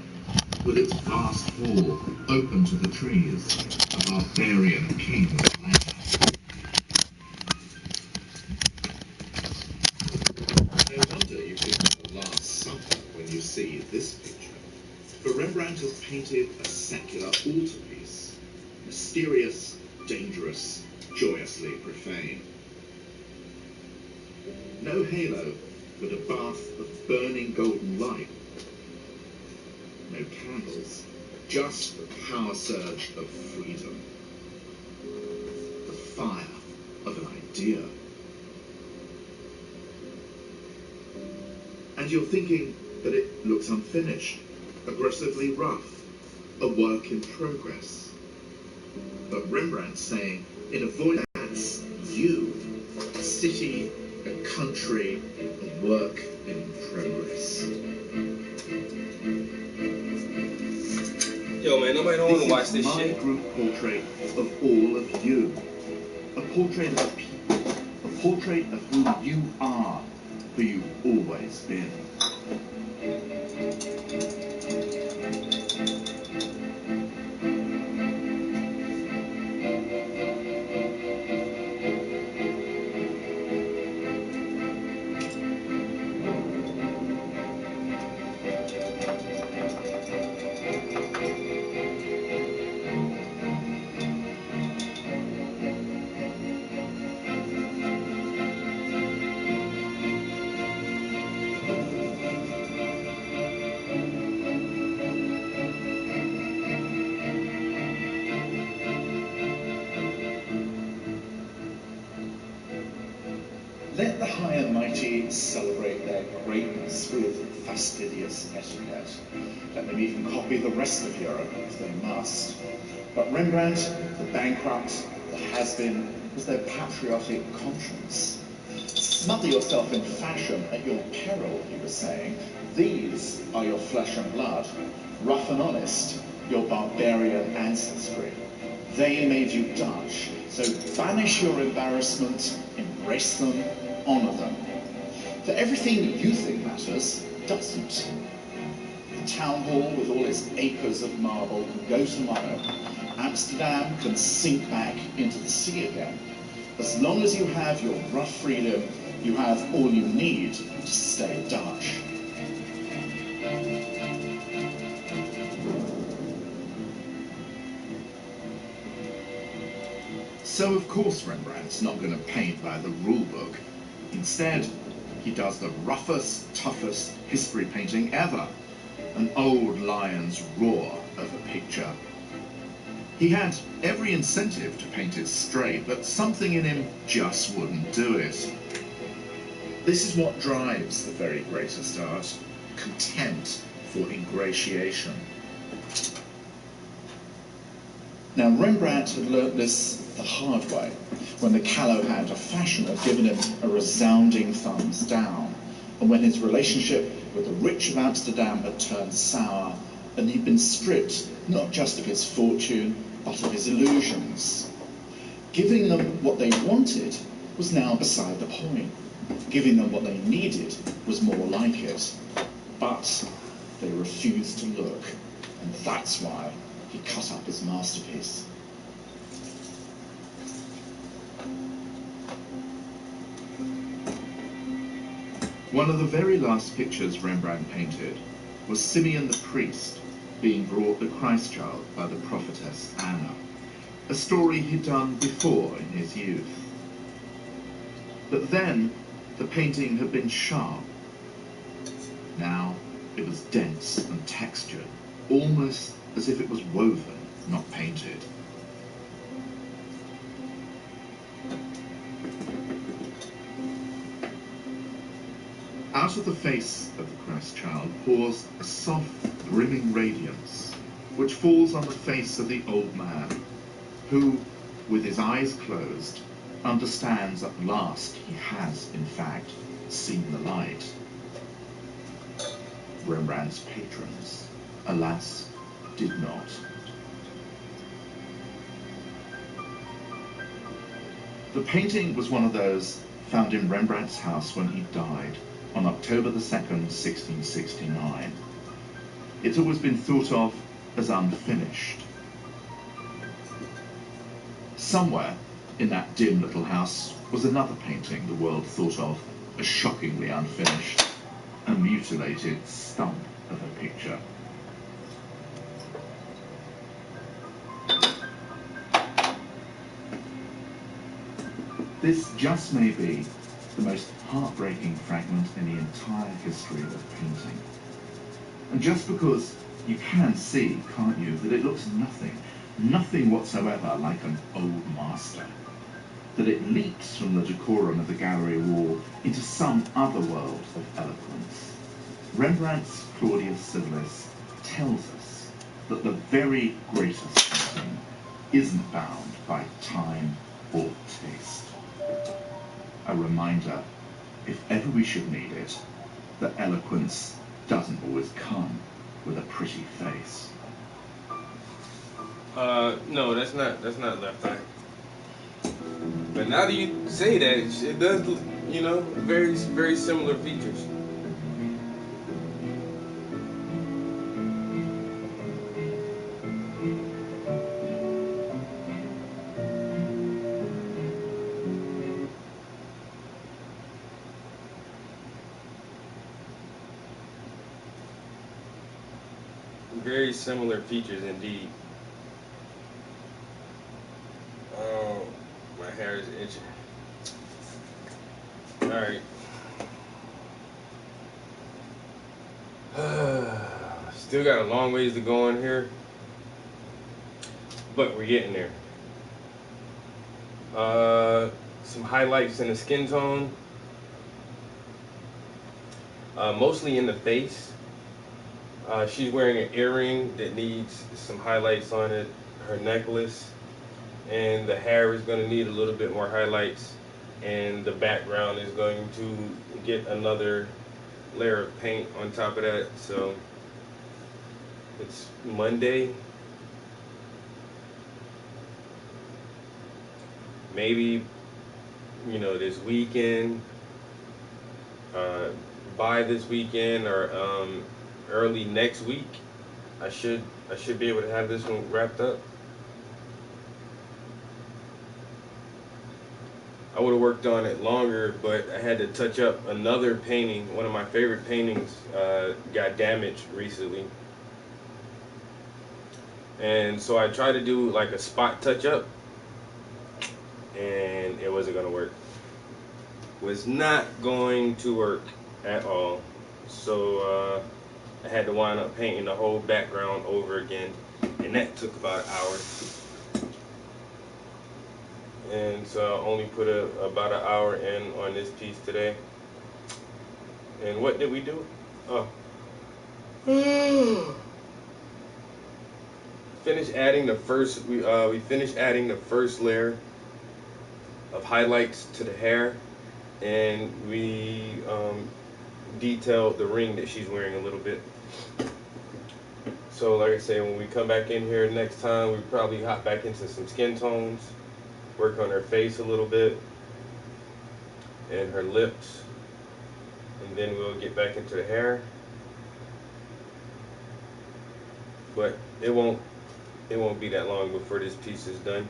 with its vast hall open to the trees, a barbarian king's lair. No wonder you think of the Last Supper when you see this picture, for Rembrandt has painted a secular altarpiece, mysterious, dangerous, joyously profane. No halo, but a bath of burning golden light. No candles, just the power surge of freedom. The fire of an idea. And you're thinking that it looks unfinished, aggressively rough, a work in progress. But Rembrandt's saying, in a voice that's you, a city, a country, a work in progress.
Yo, man, nobody don't want to watch this
my
shit.
Group portrait of all of you. A portrait of a people. A portrait of who you are, who you've always been.
Let the high and mighty celebrate their greatness with fastidious etiquette. Let them even copy the rest of Europe if they must. But Rembrandt, the bankrupt, the has-been, was their patriotic conscience. Smother yourself in fashion at your peril, he was saying. These are your flesh and blood. Rough and honest, your barbarian ancestry. They made you Dutch, so banish your embarrassment, embrace them, honour them. For everything you think matters doesn't. The town hall with all its acres of marble can go tomorrow. Amsterdam can sink back into the sea again. As long as you have your rough freedom, you have all you need to stay Dutch.
So of course Rembrandt's not going to paint by the rule book. Instead, he does the roughest, toughest history painting ever. An old lion's roar of a picture. He had every incentive to paint it straight, but something in him just wouldn't do it. This is what drives the very greatest art. Contempt for ingratiation.
Now, Rembrandt had learnt this the hard way, when the callow hand of fashion had given him a resounding thumbs down, and when his relationship where the rich of Amsterdam had turned sour, and he'd been stripped not just of his fortune, but of his illusions. Giving them what they wanted was now beside the point. Giving them what they needed was more like it. But they refused to look, and that's why he cut up his masterpiece.
One of the very last pictures Rembrandt painted was Simeon the priest being brought the Christ child by the prophetess Anna, a story he'd done before in his youth. But then the painting had been sharp. Now it was dense and textured, almost as if it was woven, not painted. Out of the face of the Christ child pours a soft, brimming radiance, which falls on the face of the old man, who, with his eyes closed, understands at last he has, in fact, seen the light. Rembrandt's patrons, alas, did not. The painting was one of those found in Rembrandt's house when he died on October the 2nd, 1669. It's always been thought of as unfinished. Somewhere in that dim little house was another painting the world thought of as shockingly unfinished, a mutilated stump of a picture. This just may be the most heartbreaking fragment in the entire history of painting. And just because you can see, can't you, that it looks nothing whatsoever like an old master, that it leaps from the decorum of the gallery wall into some other world of eloquence. Rembrandt's Claudius Civilis tells us that the very greatest painting isn't bound by time or taste. A reminder, if ever we should need it, that eloquence doesn't always come with a pretty face.
No, that's not Left Eye. But now that you say that, it does, you know, very, very similar features. Very similar features indeed. Oh, my hair is itching. Alright. Still got a long ways to go in here, but we're getting there. Some highlights in the skin tone, mostly in the face. She's wearing an earring that needs some highlights on it, her necklace, and the hair is going to need a little bit more highlights, and the background is going to get another layer of paint on top of that. So it's Monday. Maybe, you know, this weekend, by this weekend or early next week, I should be able to have this one wrapped up. I would have worked on it longer, but I had to touch up another painting. One of my favorite paintings got damaged recently, and so I tried to do like a spot touch up, and it wasn't gonna work. Was not going to work at all. So I had to wind up painting the whole background over again, and that took about an hour. And so I only put about an hour in on this piece today. And what did we do? Oh. Finished adding the first. We finished adding the first layer of highlights to the hair, and we detail the ring that she's wearing a little bit. So like I say, when we come back in here next time, we probably hop back into some skin tones, work on her face a little bit, and her lips, and then we'll get back into the hair. But it won't be that long before this piece is done.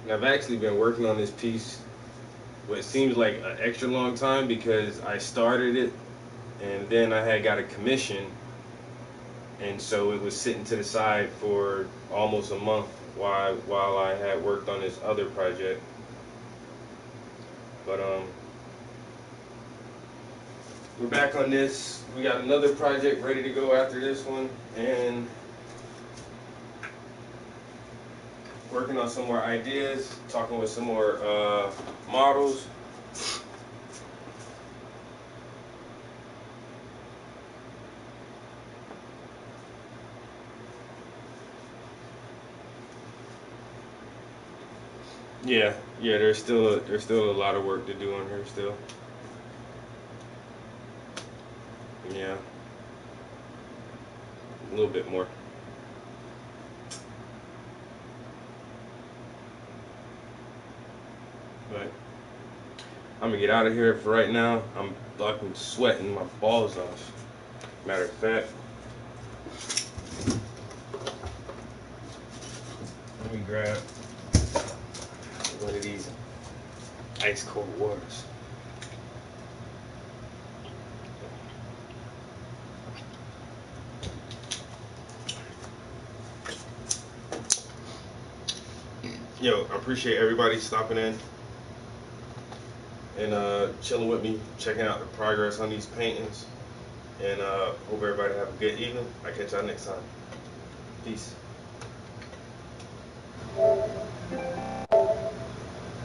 And I've actually been working on this piece what seems like an extra long time because I started it and then I had got a commission, and so it was sitting to the side for almost a month while I had worked on this other project. But we're back on this. We got another project ready to go after this one, and working on some more ideas, talking with some more models. Yeah, there's still a lot of work to do on her still. Yeah, a little bit more. But I'm gonna get out of here for right now. I'm sweating my balls off. Matter of fact, let me grab one of these ice cold waters. Yo, I appreciate everybody stopping in and chilling with me, checking out the progress on these paintings, and hope everybody have a good evening. I'll catch y'all next time. Peace.